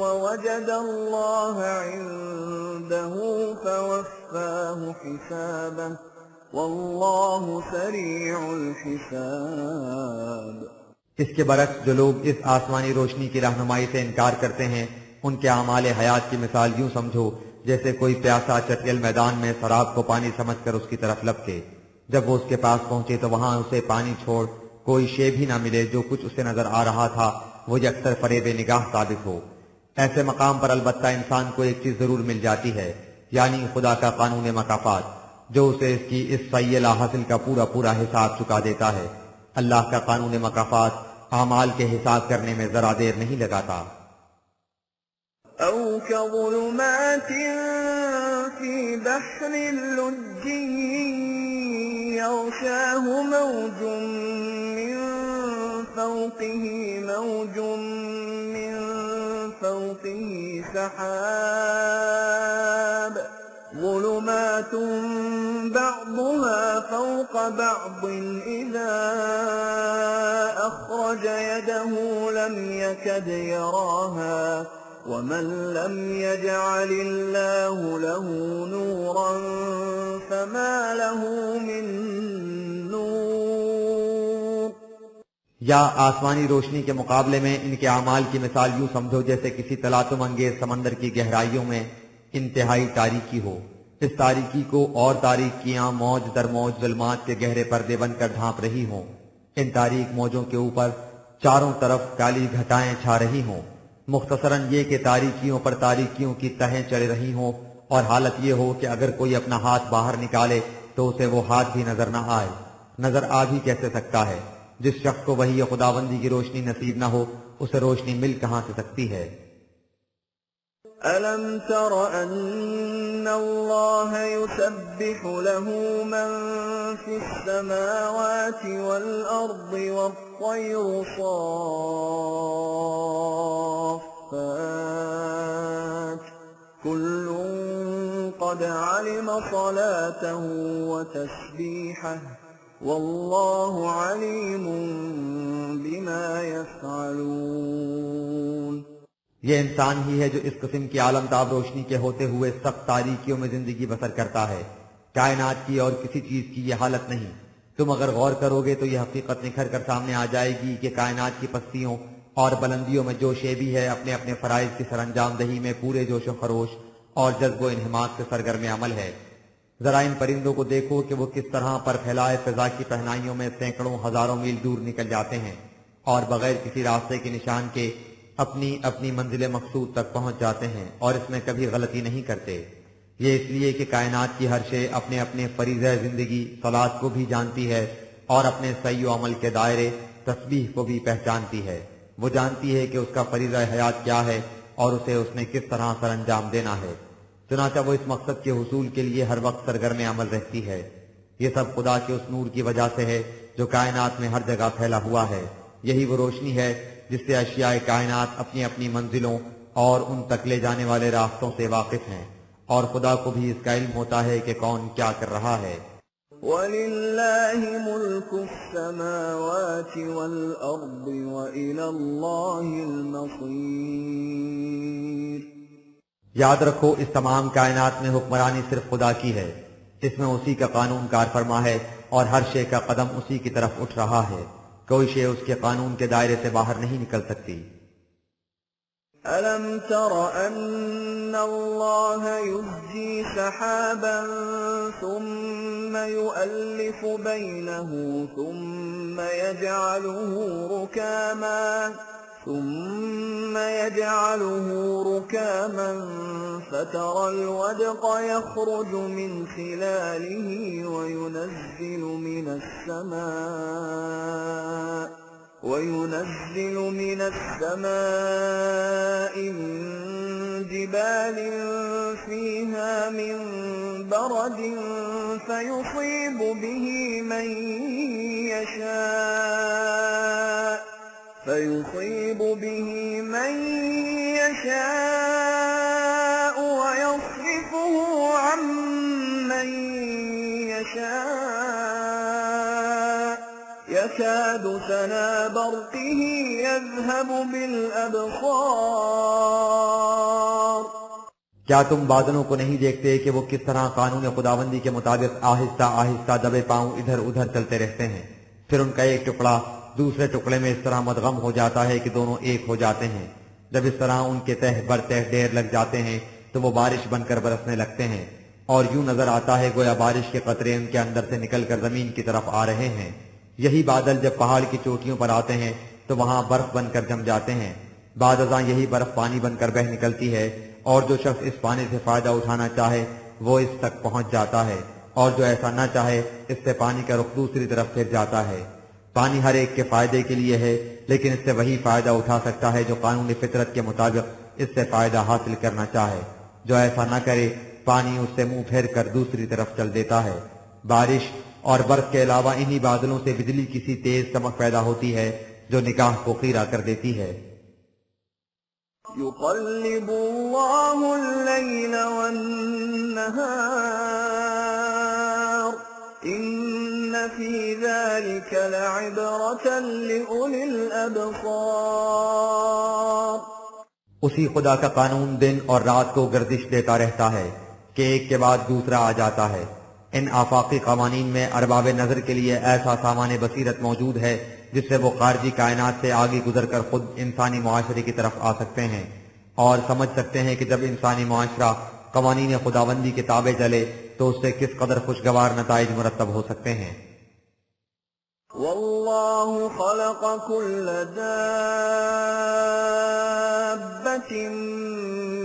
ووجد الله عنده فوفاه حسابه والله سريع الحساب۔ اس کے برعکس جو لوگ اس آسمانی روشنی کی رہنمائی سے انکار کرتے ہیں ان کے اعمال حیات کی مثال یوں سمجھو جیسے کوئی پیاسا چٹیل میدان میں سراب کو پانی سمجھ کر اس کی طرف لپکے، جب وہ اس کے پاس پہنچے تو وہاں اسے پانی چھوڑ کوئی شے بھی نہ ملے جو کچھ اسے نظر آ رہا تھا وہ یکسر فریب نگاہ ثابت ہو۔ ایسے مقام پر البتہ انسان کو ایک چیز ضرور مل جاتی ہے، یعنی خدا کا قانون مکافات، جو اسے اس کی اس سیئلہ حاصل کا پورا حساب چکا دیتا ہے۔ اللہ کا قانون مکافات اعمال کے حساب کرنے میں ذرا دیر نہیں لگاتا۔ أو كظلمات في بحر لجي يغشاه موج من فوقه سحاب ظلمات بعضها فوق بعض إذا أخرج يده لم يكد يراها ومن لم يجعل الله له نورا فما له من نور۔ یا آسمانی روشنی کے مقابلے میں ان کے اعمال کی مثال یوں سمجھو جیسے کسی تلاطم انگیز سمندر کی گہرائیوں میں انتہائی تاریکی ہو، اس تاریکی کو اور تاریکیاں موج در موج ظلمات کے گہرے پردے بن کر ڈھانپ رہی ہوں، ان تاریک موجوں کے اوپر چاروں طرف کالی گھٹائیں چھا رہی ہوں۔ مختصراً یہ کہ تاریکیوں پر تاریکیوں کی تہیں چل رہی ہوں اور حالت یہ ہو کہ اگر کوئی اپنا ہاتھ باہر نکالے تو اسے وہ ہاتھ بھی نظر نہ آئے۔ نظر آ بھی کیسے سکتا ہے؟ جس شخص کو وحی خداوندی کی روشنی نصیب نہ ہو اسے روشنی مل کہاں سے سکتی ہے؟ أَلَمْ تَرَ أَنَّ اللَّهَ يُسَبِّحُ لَهُ مَن فِي السَّمَاوَاتِ وَالْأَرْضِ وَالطَّيْرُ صَافَّاتٍ كُلٌّ قَدْ عَلِمَ صَلَاتَهُ وَتَسْبِيحَهُ وَاللَّهُ عَلِيمٌ بِمَا يَفْعَلُونَ۔ یہ انسان ہی ہے جو اس قسم کی عالم تاب روشنی کے ہوتے ہوئے سخت تاریکیوں میں زندگی بسر کرتا ہے۔ کائنات کی اور کسی چیز کی یہ حالت نہیں۔ تم اگر غور کرو گے تو یہ حقیقت نکھر کر سامنے آ جائے گی کہ کائنات کی پستیوں اور بلندیوں میں جو شے بھی ہے اپنے اپنے فرائض کی سر انجام دہی میں پورے جوش و خروش اور جذب و انہماک سے سرگرم عمل ہے۔ ذرا ان پرندوں کو دیکھو کہ وہ کس طرح پر پھیلائے فضا کی پہنائیوں میں سینکڑوں ہزاروں میل دور نکل جاتے ہیں اور بغیر کسی راستے کے نشان کے اپنی اپنی منزل مقصود تک پہنچ جاتے ہیں اور اس میں کبھی غلطی نہیں کرتے۔ یہ اس لیے کہ کائنات کی ہر شے اپنے اپنے فریضہ زندگی صلات کو بھی جانتی ہے اور اپنے صحیح و عمل کے دائرے تسبیح کو بھی پہچانتی ہے۔ وہ جانتی ہے کہ اس کا فریضہ حیات کیا ہے اور اسے اس نے کس طرح سر انجام دینا ہے، چنانچہ وہ اس مقصد کے حصول کے لیے ہر وقت سرگرم عمل رہتی ہے۔ یہ سب خدا کے اس نور کی وجہ سے ہے جو کائنات میں ہر جگہ پھیلا ہوا ہے۔ یہی وہ روشنی ہے جس سے اشیاء کائنات اپنی اپنی منزلوں اور ان تک لے جانے والے راستوں سے واقف ہیں، اور خدا کو بھی اس کا علم ہوتا ہے کہ کون کیا کر رہا ہے۔ وَلِلَّهِ مُلْكُ السَّمَاوَاتِ وَالْأَرْضِ وَإِلَى اللَّهِ الْمَصِيرُ۔ یاد رکھو اس تمام کائنات میں حکمرانی صرف خدا کی ہے، اس میں اسی کا قانون کار فرما ہے اور ہر شے کا قدم اسی کی طرف اٹھ رہا ہے، کوئی شے اس کے قانون کے دائرے سے باہر نہیں نکل سکتی۔ ألم تر أن الله يزجي سحابا ثم يؤلف بينه ثم يجعله ركاما فترى الودق يخرج من خلاله وينزل من السماء من جبال فيها من برد فيصيب به من يشاء ويصرفه عن من يشاء يكاد سنا برقه يذهب بالأبصار. کیا تم بادلوں کو نہیں دیکھتے کہ وہ کس طرح قانون خداوندی کے مطابق آہستہ آہستہ دبے پاؤں ادھر ادھر چلتے رہتے ہیں، پھر ان کا ایک ٹکڑا دوسرے ٹکڑے میں اس طرح مدغم ہو جاتا ہے کہ دونوں ایک ہو جاتے ہیں. جب اس طرح ان کے تہ بر تہ ڈھیر لگ جاتے ہیں تو وہ بارش بن کر برسنے لگتے ہیں، اور یوں نظر آتا ہے گویا بارش کے قطرے ان کے اندر سے نکل کر زمین کی طرف آ رہے ہیں. یہی بادل جب پہاڑ کی چوٹیوں پر آتے ہیں تو وہاں برف بن کر جم جاتے ہیں. بعد ازاں یہی برف پانی بن کر بہ نکلتی ہے، اور جو شخص اس پانی سے فائدہ اٹھانا چاہے وہ اس تک پہنچ جاتا ہے، اور جو ایسا نہ چاہے اس سے پانی کا رخ دوسری طرف پھر جاتا ہے. پانی ہر ایک کے فائدے کے لیے ہے، لیکن اس سے وہی فائدہ اٹھا سکتا ہے جو قانون فطرت کے مطابق اس سے فائدہ حاصل کرنا چاہے. جو ایسا نہ کرے پانی اس سے منہ پھیر کر دوسری طرف چل دیتا ہے. بارش اور برف کے علاوہ انہی بادلوں سے بجلی کی سی تیز چمک پیدا ہوتی ہے جو نگاہ کو خیرہ کر دیتی ہے. يقلب الله الليل والنهار إن في ذلك لعبرة لأولي الأبصار. اسی خدا کا قانون دن اور رات کو گردش دیتا رہتا ہے کہ ایک کے بعد دوسرا آ جاتا ہے. ان آفاقی قوانین میں ارباب نظر کے لیے ایسا سامان بصیرت موجود ہے جس سے وہ خارجی کائنات سے آگے گزر کر خود انسانی معاشرے کی طرف آ سکتے ہیں اور سمجھ سکتے ہیں کہ جب انسانی معاشرہ قوانین خداوندی کے تابع چلے تو اس سے کس قدر خوشگوار نتائج مرتب ہو سکتے ہیں. والله خلق كل دابة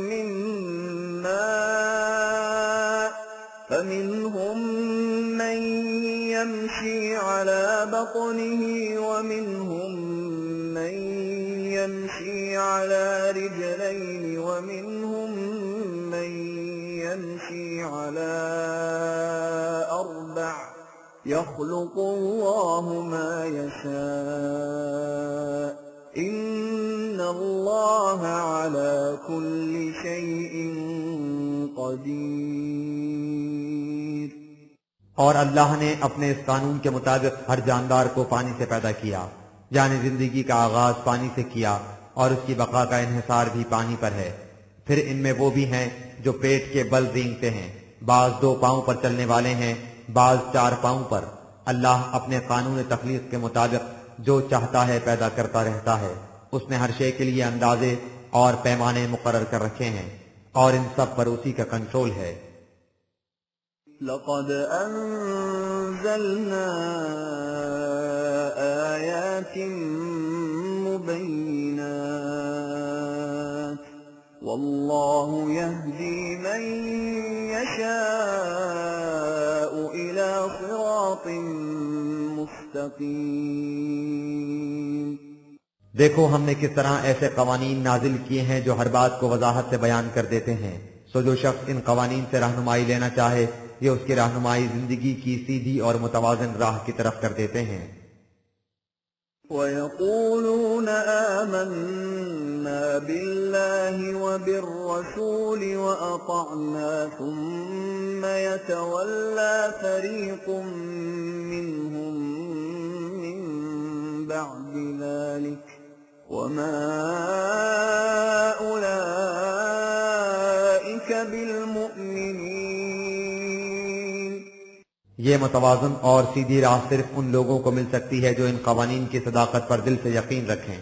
من ماء فمنهم من يمشي على بطنه ومنهم من يمشي على رجلين ومنهم من يمشي على أربع يخلق الله ما يشاء إن الله على كل شيء قدير. اور اللہ نے اپنے اس قانون کے مطابق ہر جاندار کو پانی سے پیدا کیا، یعنی زندگی کا آغاز پانی سے کیا اور اس کی بقا کا انحصار بھی پانی پر ہے. پھر ان میں وہ بھی ہیں جو پیٹ کے بل رینگتے ہیں، بعض 2 پاؤں پر چلنے والے ہیں، بعض 4 پاؤں پر. اللہ اپنے قانون تخلیق کے مطابق جو چاہتا ہے پیدا کرتا رہتا ہے. اس نے ہر شے کے لیے اندازے اور پیمانے مقرر کر رکھے ہیں اور ان سب پر اسی کا کنٹرول ہے. لقد أنزلنا آيات مبينات والله يهدي من يشاء إلى صراط مستقيم. دیکھو ہم نے کس طرح ایسے قوانین نازل کیے ہیں جو ہر بات کو وضاحت سے بیان کر دیتے ہیں. سو جو شخص ان قوانین سے رہنمائی لینا چاہے یہ اس کی رہنمائی زندگی کی سیدھی اور متوازن راہ کی طرف کر دیتے ہیں. وَيَقُولُونَ آمَنَّا بِاللَّهِ وَبِالرَّسُولِ وَأَطَعْنَا ثُمَّ يَتَوَلَّى فَرِيقٌ مِّنْهُمْ مِّن بَعْدِ ذَلِكَ وَمَا أُولَئِكَ بِالْمُؤْمِنِينَ. یہ متوازن اور سیدھی راہ صرف ان لوگوں کو مل سکتی ہے جو ان قوانین کی صداقت پر دل سے یقین رکھیں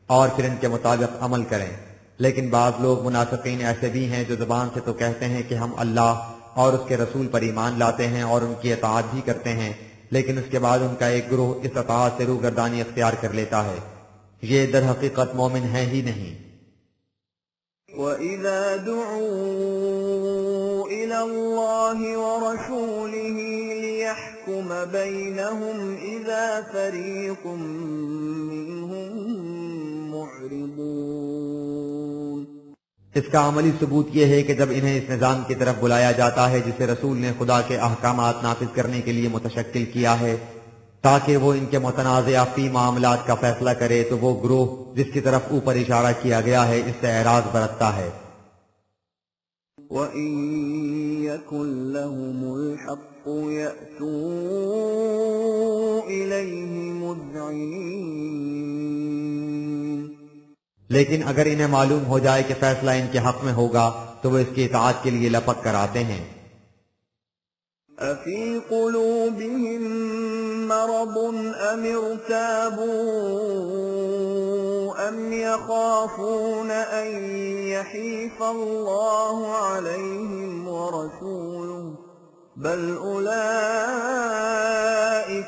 اور پھر ان کے مطابق عمل کریں. لیکن بعض لوگ منافقین ایسے بھی ہیں جو زبان سے تو کہتے ہیں کہ ہم اللہ اور اس کے رسول پر ایمان لاتے ہیں اور ان کی اطاعت بھی کرتے ہیں، لیکن اس کے بعد ان کا ایک گروہ اس اطاعت سے روگردانی اختیار کر لیتا ہے، یہ در حقیقت مومن ہے ہی نہیں۔ وَإِذَا دُعُوا إِلَى اللَّهِ وَرَسُولِهِ لِيَحْكُمَ بَيْنَهُمْ إِذَا فَرِيقٌ مِّنْهُمْ مُعْرِضُونَ۔ اس کا عملی ثبوت یہ ہے کہ جب انہیں اس نظام کی طرف بلایا جاتا ہے جسے رسول نے خدا کے احکامات نافذ کرنے کے لیے متشکل کیا ہے تاکہ وہ ان کے متنازع فی معاملات کا فیصلہ کرے، تو وہ گروہ جس کی طرف اوپر اشارہ کیا گیا ہے اس سے اعراض برتتا ہے۔ وَإِن يَكُن لَّهُمُ الْحَقُّ يَأْتُوا إِلَيْهِ مُذْعِنِينَ۔ لیکن اگر انہیں معلوم ہو جائے کہ فیصلہ ان کے حق میں ہوگا تو وہ اس کی اطاعت کے لیے لپک کر آتے ہیں۔ أَفِي قُلُوبِهِم مَّرَضٌ أَمِ ارْتَابُوا أَمْ يَخَافُونَ أَن يَحِيفَ اللَّهُ عَلَيْهِمْ وَرَسُولُهُ بَلْ أُولَٰئِكَ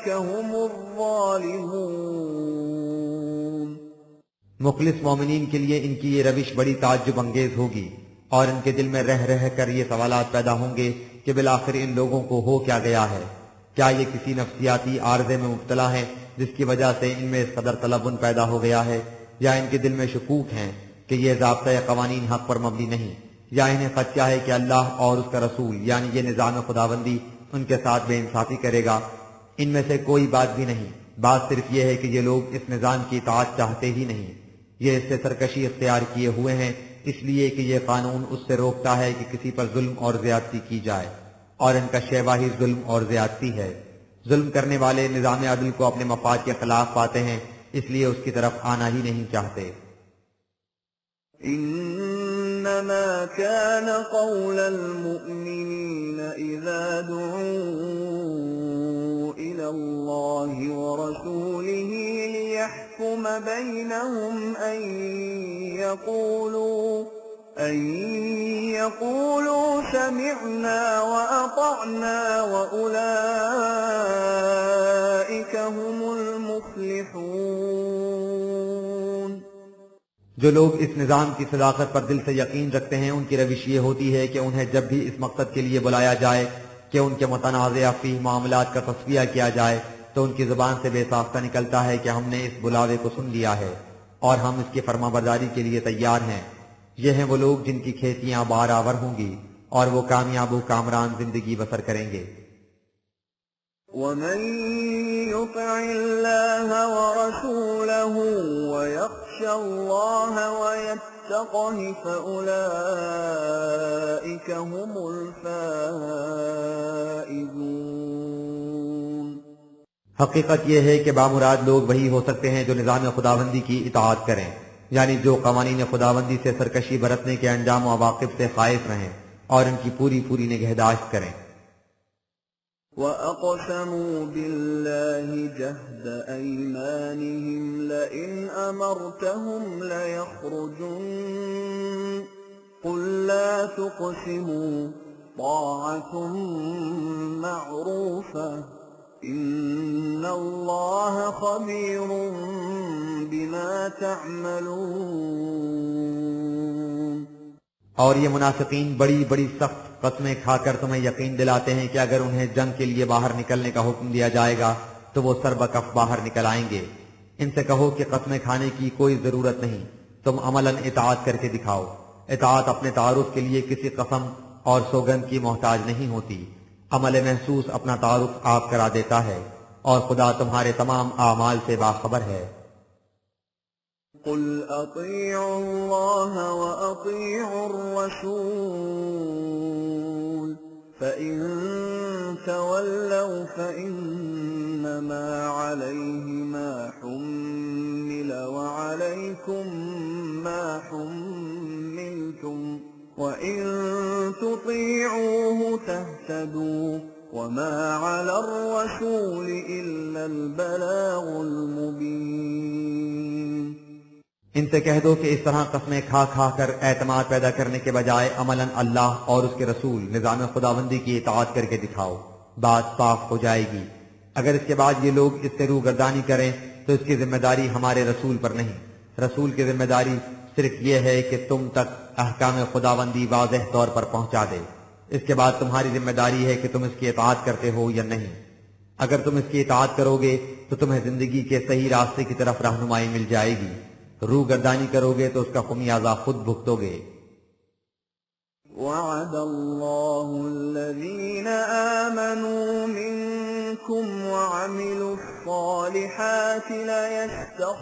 هُمُ الظَّالِمُونَ۔ مخلص مومنین کے لیے ان کی یہ روش بڑی تعجب انگیز ہوگی، اور ان کے دل میں رہ رہ کر یہ سوالات پیدا ہوں گے کہ بالآخر ان لوگوں کو ہو کیا گیا ہے؟ کیا یہ کسی نفسیاتی عارضے میں مبتلا ہیں جس کی وجہ سے ان میں اس قدر تلون پیدا ہو گیا ہے، یا ان کے دل میں شکوک ہیں کہ یہ ضابطہ قوانین حق پر مبنی نہیں، یا انہیں خدشہ ہے کہ اللہ اور اس کا رسول یعنی یہ نظام خداوندی ان کے ساتھ بے انصافی کرے گا؟ ان میں سے کوئی بات بھی نہیں، بات صرف یہ ہے کہ یہ لوگ اس نظام کی اطاعت چاہتے ہی نہیں، یہ اس سے سرکشی اختیار کیے ہوئے ہیں اس لیے کہ یہ قانون اس سے روکتا ہے کہ کسی پر ظلم اور زیادتی کی جائے، اور ان کا شیوا ہی ظلم اور زیادتی ہے۔ ظلم کرنے والے نظام عدل کو اپنے مفاد کے خلاف پاتے ہیں، اس لیے اس کی طرف آنا ہی نہیں چاہتے۔ إنما كان قول المؤمنين إذا دعوا إلى الله ورسوله ليحكم بينهم أن يقولوا سمعنا وأطعنا وأولئك هم المفلحون۔ جو لوگ اس نظام کی صداقت پر دل سے یقین رکھتے ہیں ان کی روش یہ ہوتی ہے کہ انہیں جب بھی اس مقصد کے لیے بلایا جائے کہ ان کے متنازع فی معاملات کا تصفیہ کیا جائے تو ان کی زبان سے بے ساختہ نکلتا ہے کہ ہم نے اس بلاوے کو سن لیا ہے اور ہم اس کی فرما برداری کے لیے تیار ہیں۔ یہ ہیں وہ لوگ جن کی کھیتیاں بار آور ہوں گی اور وہ کامیاب و کامران زندگی بسر کریں گے۔ وَمَن يُطِعِ اللَّهَ وَرَسُولَهُ وَيَخْشَ اللَّهَ وَيَتَّقْهِ فَأُولَئِكَ هُمُ الْفَائِزُونَ۔ حقیقت یہ ہے کہ بامراد لوگ وہی ہو سکتے ہیں جو نظام خداوندی کی اطاعت کریں، یعنی جو قوانین خداوندی سے سرکشی برتنے کے انجام و عواقب سے خائف رہیں اور ان کی پوری پوری نگہداشت کریں۔ وَأَقْسَمُوا بِاللَّهِ جَهْدَ أَيْمَانِهِمْ لَئِنْ أَمَرْتَهُمْ لَيَخْرُجُنَّ قُل لَّا تُقْسِمُوا طَاعَةٌ مَّعْرُوفَةٌ إِنَّ اللَّهَ خَبِيرٌ بِمَا تَعْمَلُونَ۔ اور یہ منافقین بڑی بڑی سخت قسمیں کھا کر تمہیں یقین دلاتے ہیں کہ اگر انہیں جنگ کے لیے باہر نکلنے کا حکم دیا جائے گا تو وہ سربکف باہر نکل آئیں گے۔ ان سے کہو کہ قسمیں کھانے کی کوئی ضرورت نہیں، تم عملاً اطاعت کر کے دکھاؤ۔ اطاعت اپنے تعارف کے لیے کسی قسم اور سوگند کی محتاج نہیں ہوتی، عمل محسوس اپنا تعارف آپ کرا دیتا ہے، اور خدا تمہارے تمام اعمال سے باخبر ہے۔ قُلْ أَطِيعُوا اللَّهَ وَأَطِيعُوا الرَّسُولَ فَإِن تَوَلَّوْا فَإِنَّمَا عَلَيْهِ مَا حُمِّلَ وَعَلَيْكُمْ مَا حُمِّلْتُمْ وَإِن تُطِيعُوهُ تَهْتَدُوا وَمَا عَلَى الرَّسُولِ إِلَّا الْبَلَاغُ الْمُبِينُ۔ ان سے کہہ دو کہ اس طرح قسمیں کھا کھا کر اعتماد پیدا کرنے کے بجائے عملاً اللہ اور اس کے رسول نظام خداوندی کی اطاعت کر کے دکھاؤ، بات صاف ہو جائے گی۔ اگر اس کے بعد یہ لوگ اس سے روگردانی کریں تو اس کی ذمہ داری ہمارے رسول پر نہیں، رسول کی ذمہ داری صرف یہ ہے کہ تم تک احکام خداوندی واضح طور پر پہنچا دے۔ اس کے بعد تمہاری ذمہ داری ہے کہ تم اس کی اطاعت کرتے ہو یا نہیں۔ اگر تم اس کی اطاعت کرو گے تو تمہیں زندگی کے صحیح راستے کی طرف رہنمائی مل جائے گی، روگردانی کرو گے تو اس کا خمیازہ خود بھگتو گے۔ وعد الله الذين آمنوا منكم وعملوا الصالحات ليستخلفنهم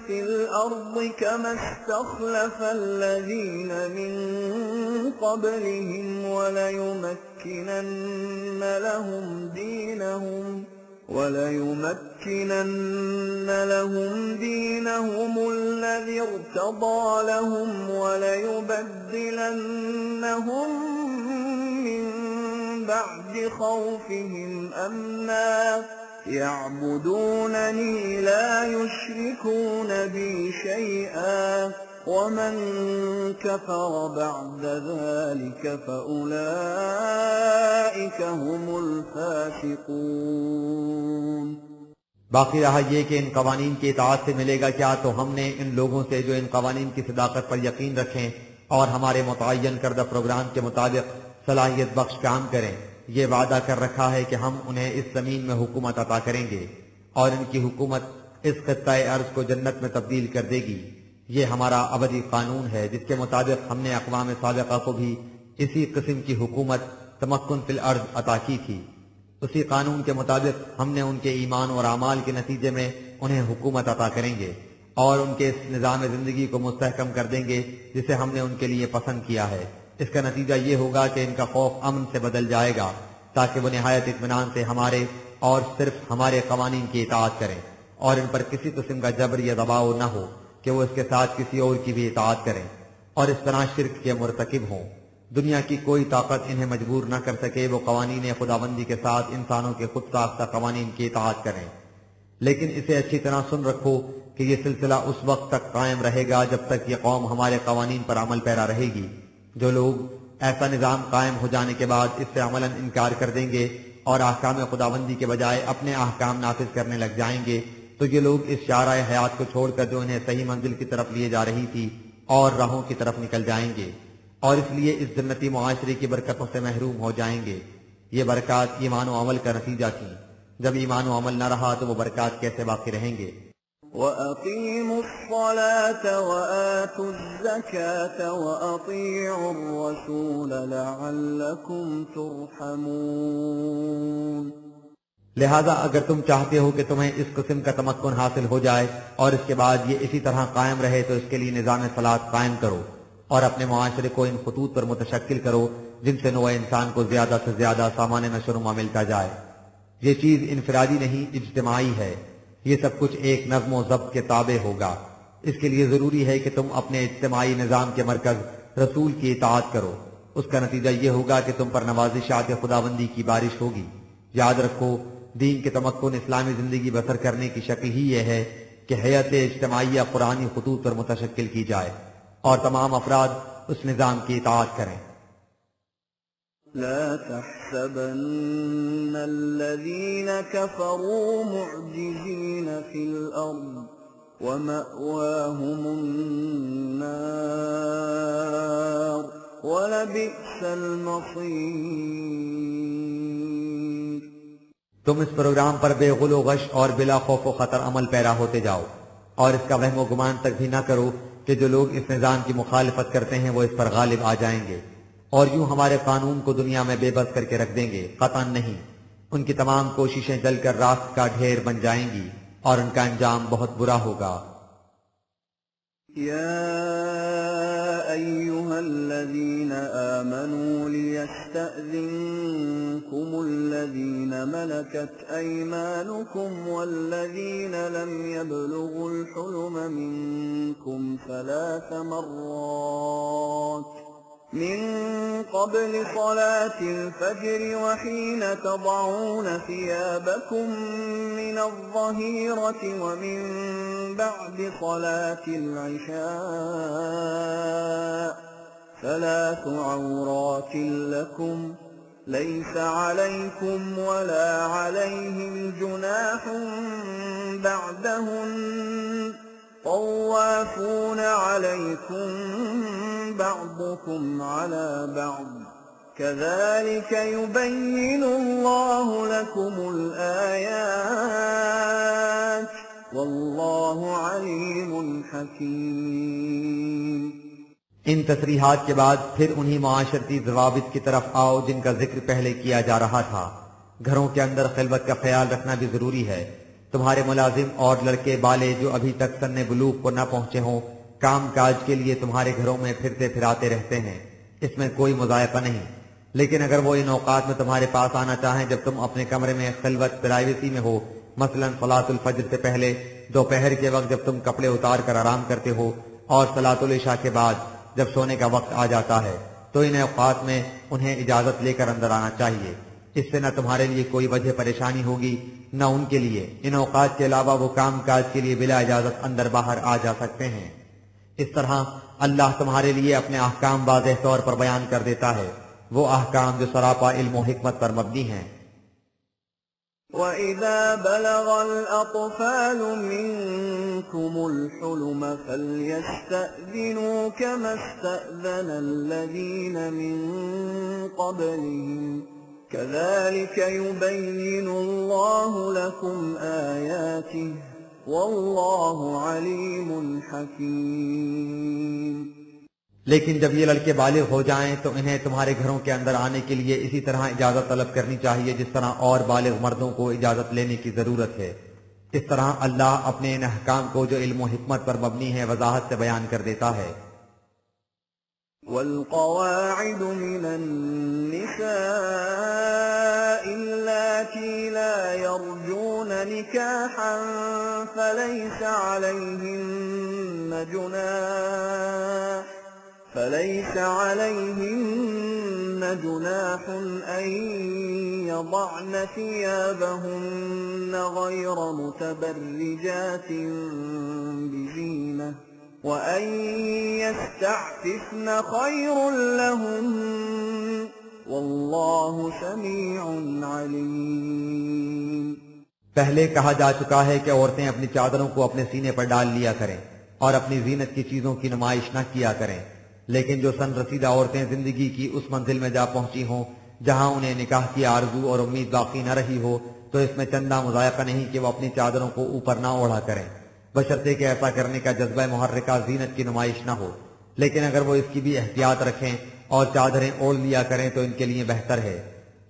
في الأرض كما استخلف الذين من قبلهم وليمكنن لهم دينهم الذي ارتضى لهم وليبدلنهم من بعد خوفهم أمنا يعبدونني لا يشركون بي شيئا ومن كفر بعد ذلك فأولئك هم الفاسقون۔ باقی رہا یہ کہ ان قوانین کی اطاعت سے ملے گا کیا، تو ہم نے ان لوگوں سے جو ان قوانین کی صداقت پر یقین رکھیں اور ہمارے متعین کردہ پروگرام کے مطابق صلاحیت بخش کام کریں، یہ وعدہ کر رکھا ہے کہ ہم انہیں اس زمین میں حکومت عطا کریں گے اور ان کی حکومت اس خطۂ ارض کو جنت میں تبدیل کر دے گی۔ یہ ہمارا ابدی قانون ہے جس کے مطابق ہم نے اقوام سابقہ کو بھی اسی قسم کی حکومت تمکن فی الارض عطا کی تھی۔ اسی قانون کے مطابق ہم نے ان کے ایمان اور اعمال کے نتیجے میں انہیں حکومت عطا کریں گے اور ان کے اس نظام زندگی کو مستحکم کر دیں گے جسے ہم نے ان کے لیے پسند کیا ہے۔ اس کا نتیجہ یہ ہوگا کہ ان کا خوف امن سے بدل جائے گا تاکہ وہ نہایت اطمینان سے ہمارے اور صرف ہمارے قوانین کی اطاعت کریں اور ان پر کسی قسم کا جبر یا دباؤ نہ ہو کہ وہ اس کے ساتھ کسی اور کی بھی اطاعت کریں اور اس طرح شرک کے مرتکب ہوں۔ دنیا کی کوئی طاقت انہیں مجبور نہ کر سکے وہ قوانین خداوندی کے ساتھ انسانوں کے خود ساختہ قوانین کی اطاعت کریں۔ لیکن اسے اچھی طرح سن رکھو کہ یہ سلسلہ اس وقت تک قائم رہے گا جب تک یہ قوم ہمارے قوانین پر عمل پیرا رہے گی۔ جو لوگ ایسا نظام قائم ہو جانے کے بعد اس سے عملاً انکار کر دیں گے اور احکام خداوندی کے بجائے اپنے احکام نافذ کرنے لگ جائیں گے تو یہ لوگ اس شعرۂ حیات کو چھوڑ کر جو انہیں صحیح منزل کی طرف لیے جا رہی تھی اور راہوں کی طرف نکل جائیں گے اور اس لیے اس جنتی معاشرے کی برکتوں سے محروم ہو جائیں گے۔ یہ برکات ایمان و عمل کا نتیجہ تھیں، جب ایمان و عمل نہ رہا تو وہ برکات کیسے باقی رہیں گے؟ وَأَقِيمُوا الصَّلَاةَ وَآتُوا الزَّكَاةَ وَأَطِيعُوا الرَّسُولَ لَعَلَّكُمْ تُرْحَمُونَ۔ لہذا اگر تم چاہتے ہو کہ تمہیں اس قسم کا تمکن حاصل ہو جائے اور اس کے بعد یہ اسی طرح قائم رہے تو اس کے لیے نظام صلاۃ قائم کرو اور اپنے معاشرے کو ان خطوط پر متشکل کرو جن سے نوع انسان کو زیادہ سے زیادہ سامان نشو و نما ملتا جائے۔ یہ چیز انفرادی نہیں اجتماعی ہے، یہ سب کچھ ایک نظم و ضبط کے تابع ہوگا۔ اس کے لیے ضروری ہے کہ تم اپنے اجتماعی نظام کے مرکز رسول کی اطاعت کرو، اس کا نتیجہ یہ ہوگا کہ تم پر نوازشات خداوندی کی بارش ہوگی۔ یاد رکھو دین کے تمکن اسلامی زندگی بسر کرنے کی شکل ہی یہ ہے کہ حیات اجتماعیہ قرآنی خطوط پر متشکل کی جائے اور تمام افراد اس نظام کی اطاعت کریں۔ لا تحسبن الذين كفروا معجزين في الأرض ومأواهم النار ولبئس المصير۔ تم اس پروگرام پر بے غل و غش اور بلا خوف و خطر عمل پیرا ہوتے جاؤ اور اس کا وہم و گمان تک بھی نہ کرو کہ جو لوگ اس نظام کی مخالفت کرتے ہیں وہ اس پر غالب آ جائیں گے اور یوں ہمارے قانون کو دنیا میں بے بس کر کے رکھ دیں گے۔ قطعاً نہیں، ان کی تمام کوششیں جل کر راکھ کا ڈھیر بن جائیں گی اور ان کا انجام بہت برا ہوگا۔ يا أيها الذين آمنوا ليستأذنكم الذين ملكت أيمانكم والذين لم يبلغوا الحلم منكم ثلاث مرات من قبل صلاة الفجر وحين تضعون ثيابكم من الظهيرة ومن بعد صلاة العشاء 3 عورات لكم ليس عليكم ولا عليهم جناح بعدهن طوافون عليكم بعضكم على بعض كذلك يبين الله لكم الآيات والله عليم حكيم. ان تصریحات کے بعد پھر انہی معاشرتی ضوابط کی طرف آؤ جن کا ذکر پہلے کیا جا رہا تھا. گھروں کے اندر خلوت کا خیال رکھنا بھی ضروری ہے. تمہارے ملازم اور لڑکے بالے جو ابھی تک سن بلوغ کو نہ پہنچے ہوں کام کاج کے لیے تمہارے گھروں میں پھرتے پھراتے رہتے ہیں، اس میں کوئی مذائقہ نہیں. لیکن اگر وہ ان اوقات میں تمہارے پاس آنا چاہیں جب تم اپنے کمرے میں خلوت پرائیویسی میں ہو، مثلا صلاۃ الفجر سے پہلے، دوپہر کے وقت جب تم کپڑے اتار کر آرام کرتے ہو، اور صلاۃ العشاء کے بعد جب سونے کا وقت آ جاتا ہے، تو ان اوقات میں انہیں اجازت لے کر اندر آنا چاہیے. اس سے نہ تمہارے لیے کوئی وجہ پریشانی ہوگی نہ ان کے لیے. ان اوقات کے علاوہ وہ کام کاج کے لیے بلا اجازت اندر باہر آ جا سکتے ہیں. اس طرح اللہ تمہارے لیے اپنے احکام واضح طور پر بیان کر دیتا ہے، وہ احکام جو سراپا علم و حکمت پر مبنی ہیں. وَإِذَا بَلَغَ الْأَطْفَالُ مِنكُمُ الْحُلُمَ فَلْيَسْتَأْذِنُوا كَمَا اسْتَأْذَنَ الَّذِينَ مِن قَبْلِهِمْ كَذَلِكَ يُبَيِّنُ اللَّهُ لَكُمْ آيَاتِهِ وَاللَّهُ عَلِيمٌ حَكِيمٌ. لیکن جب یہ لڑکے بالغ ہو جائیں تو انہیں تمہارے گھروں کے اندر آنے کے لیے اسی طرح اجازت طلب کرنی چاہیے جس طرح اور بالغ مردوں کو اجازت لینے کی ضرورت ہے. اس طرح اللہ اپنے ان احکام کو جو علم و حکمت پر مبنی ہے وضاحت سے بیان کر دیتا ہے. والقواعد من النساء اللاتي لا يرجون نكاحا فليس عليهن جناح أن يضعن ثيابهن غير متبرجات بزينة وأن يستعففن خير لهن والله سميع عليم. پہلے کہا جا چکا ہے کہ عورتیں اپنی چادروں کو اپنے سینے پر ڈال لیا کریں اور اپنی زینت کی چیزوں کی نمائش نہ کیا کریں. لیکن جو سن رسیدہ عورتیں زندگی کی اس منزل میں جا پہنچی ہوں جہاں انہیں نکاح کی آرزو اور امید باقی نہ رہی ہو تو اس میں چندہ مذائقہ نہیں کہ وہ اپنی چادروں کو اوپر نہ اوڑھا کریں، بشرطے کہ ایسا کرنے کا جذبہ محرکہ زینت کی نمائش نہ ہو. لیکن اگر وہ اس کی بھی احتیاط رکھیں اور چادریں اوڑھ لیا کریں تو ان کے لیے بہتر ہے.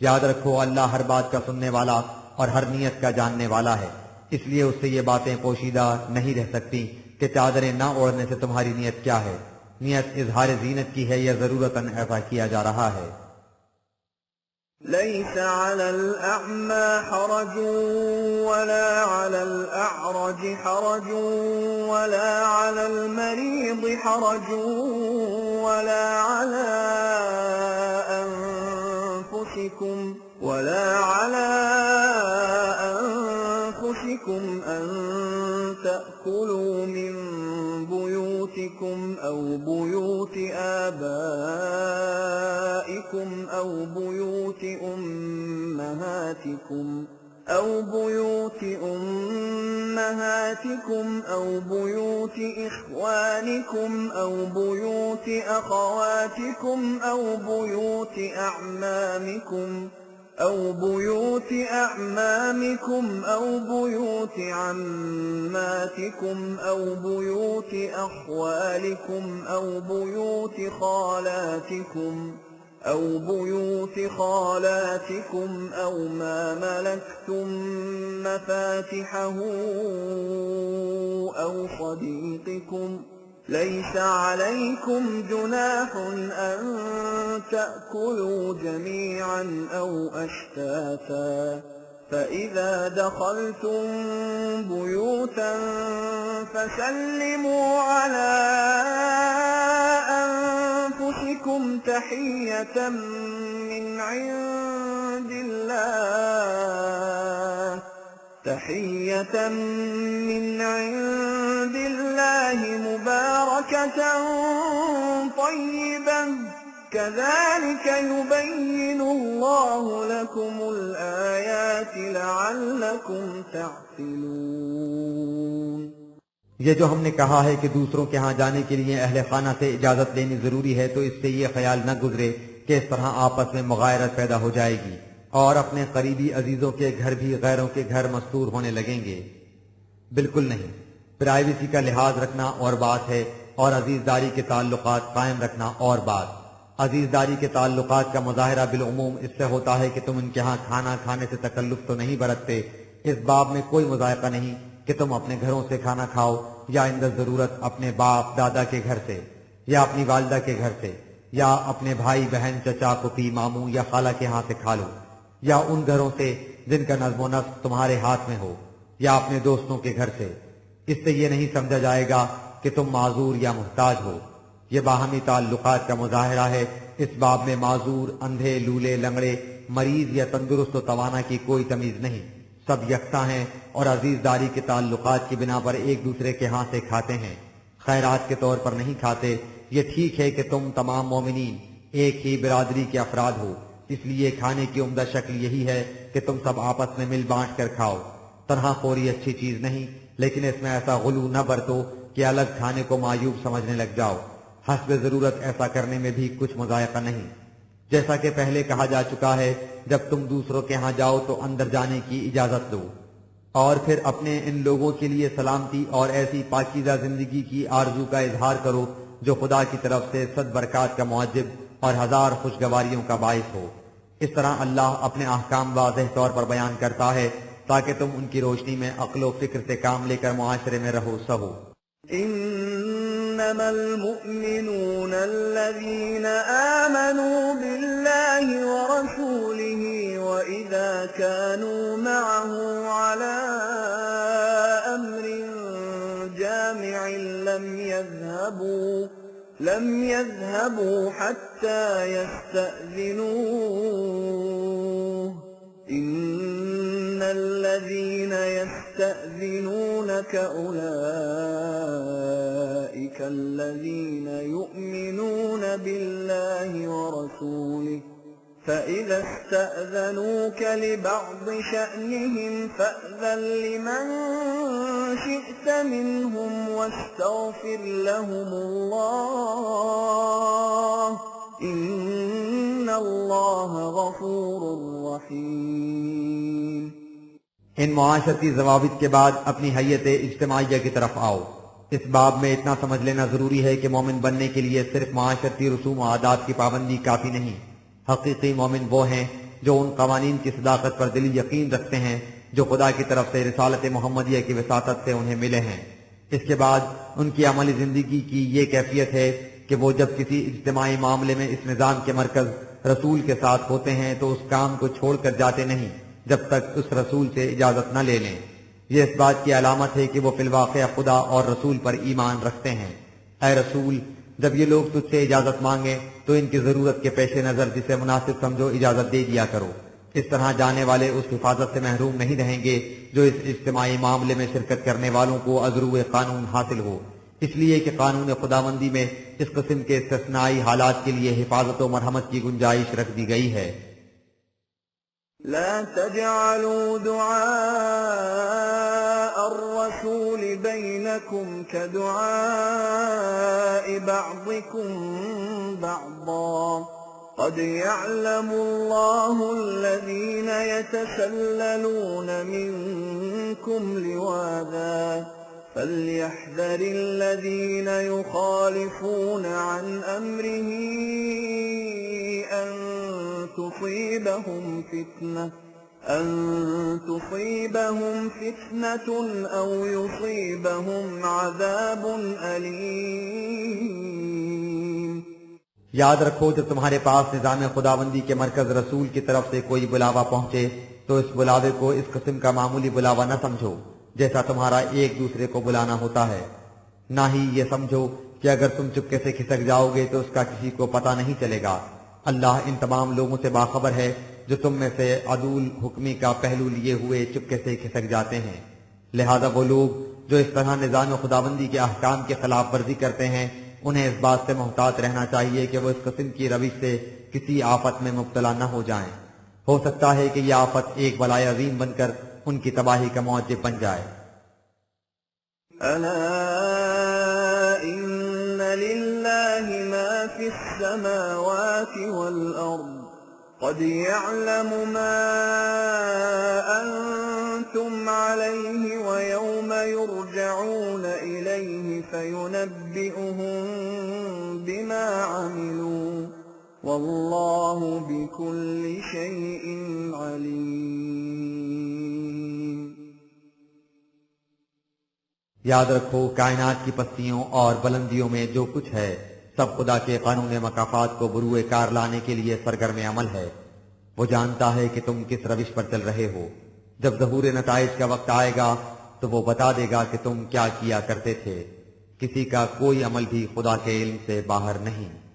یاد رکھو اللہ ہر بات کا سننے والا اور ہر نیت کا جاننے والا ہے، اس لیے اس سے یہ باتیں پوشیدہ نہیں رہ سکتی کہ چادریں نہ اوڑھنے سے تمہاری نیت کیا ہے. نیت اظہار زینت کی ہے یا ضرورتاً ایسا کیا جا رہا ہے. ليس على الأعمى حرج ولا على الأعرج حرج ولا على المريض حرج ولا على أنفسكم أن تأكلوا من بيوتكم أو بيوت آبائكم أو بيوت أمهاتكم أو بيوت إخوانكم أو بيوت أخواتكم أو بيوت أعمامكم أو بيوت عماتكم أو بيوت أخوالكم أو بيوت خالاتكم أو ما ملكتم مفاتحه أو صديقكم ليس عليكم جناح أن تأكلوا جميعا أو أشتاتا فإذا دخلتم بيوتا فسلموا على أنفسكم منكم تحية من عند الله مباركة طيبة كذلك يبين الله لكم الآيات لعلكم تعقلون۔ یہ جو ہم نے کہا ہے کہ دوسروں کے ہاں جانے کے لیے اہل خانہ سے اجازت لینی ضروری ہے، تو اس سے یہ خیال نہ گزرے کہ اس طرح آپس میں مغایرت پیدا ہو جائے گی اور اپنے قریبی عزیزوں کے گھر بھی غیروں کے گھر مستور ہونے لگیں گے۔ بالکل نہیں، پرائیویسی کا لحاظ رکھنا اور بات ہے، اور عزیزداری کے تعلقات قائم رکھنا اور بات۔ عزیزداری کے تعلقات کا مظاہرہ بالعموم اس سے ہوتا ہے کہ تم ان کے ہاں کھانا کھانے سے تکلف تو نہیں برتتے، اس باب میں کوئی مذائقہ نہیں کہ تم اپنے گھروں سے کھانا کھاؤ، یا عند ضرورت اپنے باپ دادا کے گھر سے، یا اپنی والدہ کے گھر سے، یا اپنے بھائی بہن چچا پھوپھی ماموں یا خالہ کے ہاں سے کھا لو، یا ان گھروں سے جن کا نظم و نسق تمہارے ہاتھ میں ہو، یا اپنے دوستوں کے گھر سے۔ اس سے یہ نہیں سمجھا جائے گا کہ تم معذور یا محتاج ہو، یہ باہمی تعلقات کا مظاہرہ ہے۔ اس باب میں معذور، اندھے، لولے، لنگڑے، مریض یا تندرست و توانا کی کوئی تمیز نہیں، سب یکساں ہیں اور عزیزداری کے تعلقات کی بنا پر ایک دوسرے کے ہاں سے کھاتے ہیں، خیرات کے طور پر نہیں کھاتے۔ یہ ٹھیک ہے کہ تم تمام مومنین ایک ہی برادری کے افراد ہو، اس لیے کھانے کی عمدہ شکل یہی ہے کہ تم سب آپس میں مل بانٹ کر کھاؤ۔ تنہا خوری اچھی چیز نہیں، لیکن اس میں ایسا غلو نہ برتو کہ الگ کھانے کو معیوب سمجھنے لگ جاؤ۔ حسب ضرورت ایسا کرنے میں بھی کچھ مذائقہ نہیں۔ جیسا کہ پہلے کہا جا چکا ہے، جب تم دوسروں کے ہاں جاؤ تو اندر جانے کی اجازت دو، اور پھر اپنے ان لوگوں کے لیے سلامتی اور ایسی پاکیزہ زندگی کی آرزو کا اظہار کرو جو خدا کی طرف سے صد برکات کا موجب اور ہزار خوشگواریوں کا باعث ہو۔ اس طرح اللہ اپنے احکام واضح طور پر بیان کرتا ہے تاکہ تم ان کی روشنی میں عقل و فکر سے کام لے کر معاشرے میں رہو سہو۔ إنما المؤمنون الذين آمنوا بالله ورسوله وإذا كانوا معه على أمر جامع لم يذهبوا حتى يستأذنوه إن الذين يستأذنونك أولئك الذين يؤمنون بالله ورسوله فإذا استأذنوك لبعض شأنهم فأذن لمن شئت منهم واستغفر لهم الله إن الله غفور رحيم۔ ان معاشرتی ضوابط کے بعد اپنی حیت اجتماعیہ کی طرف آؤ۔ اس باب میں اتنا سمجھ لینا ضروری ہے کہ مومن بننے کے لیے صرف معاشرتی رسوم و عادات کی پابندی کافی نہیں۔ حقیقی مومن وہ ہیں جو ان قوانین کی صداقت پر دلی یقین رکھتے ہیں جو خدا کی طرف سے رسالت محمدیہ کی وساطت سے انہیں ملے ہیں۔ اس کے بعد ان کی عملی زندگی کی یہ کیفیت ہے کہ وہ جب کسی اجتماعی معاملے میں اس نظام کے مرکز رسول کے ساتھ ہوتے ہیں تو اس کام کو چھوڑ کر جاتے نہیں جب تک اس رسول سے اجازت نہ لے لیں۔ یہ اس بات کی علامت ہے کہ وہ فی الواقع خدا اور رسول پر ایمان رکھتے ہیں۔ اے رسول، جب یہ لوگ تجھ سے اجازت مانگیں تو ان کی ضرورت کے پیش نظر جسے مناسب سمجھو اجازت دے دیا کرو۔ اس طرح جانے والے اس حفاظت سے محروم نہیں رہیں گے جو اس اجتماعی معاملے میں شرکت کرنے والوں کو عذرو قانون حاصل ہو، اس لیے کہ قانون خداوندی میں اس قسم کے استثنائی حالات کے لیے حفاظت و مرحمت کی گنجائش رکھ دی گئی ہے۔ لا تجعلوا دعاء الرسول بينكم كدعاء بعضكم بعضا قد يعلم الله الذين يتسللون منكم لواذا فليحذر الذين يخالفون عن أمره أن تصيبهم فتنة أو يصيبهم عذاب أليم۔ یاد رکھو جب تمہارے پاس نظام خداوندی کے مرکز رسول کی طرف سے کوئی بلاوا پہنچے تو اس بلاوے کو اس قسم کا معمولی بلاوا نہ سمجھو جیسا تمہارا ایک دوسرے کو بلانا ہوتا ہے، نہ ہی یہ سمجھو کہ اگر تم چپکے سے کھسک جاؤ گے تو اس کا کسی کو پتہ نہیں چلے گا۔ اللہ ان تمام لوگوں سے باخبر ہے جو تم میں سے عدول حکمی کا پہلو لیے ہوئے چپکے سے کھسک جاتے ہیں۔ لہذا وہ لوگ جو اس طرح نظام خداوندی کے احکام کی خلاف ورزی کرتے ہیں انہیں اس بات سے محتاط رہنا چاہیے کہ وہ اس قسم کی روش سے کسی آفت میں مبتلا نہ ہو جائیں۔ ہو سکتا ہے کہ یہ آفت ایک بلائے عظیم بن کر ان کی تباہی کا موجب بن جائے۔ ألا إن لله ما في السماوات والأرض قد يعلم ما أنتم عليه ويوم يرجعون إليه فينبئهم بما عملوا والله بكل شيء عليم۔ یاد رکھو کائنات کی پستیوں اور بلندیوں میں جو کچھ ہے سب خدا کے قانون مکافات کو بروئے کار لانے کے لیے سرگرم عمل ہے۔ وہ جانتا ہے کہ تم کس روش پر چل رہے ہو۔ جب ظہور نتائج کا وقت آئے گا تو وہ بتا دے گا کہ تم کیا کیا کرتے تھے۔ کسی کا کوئی عمل بھی خدا کے علم سے باہر نہیں۔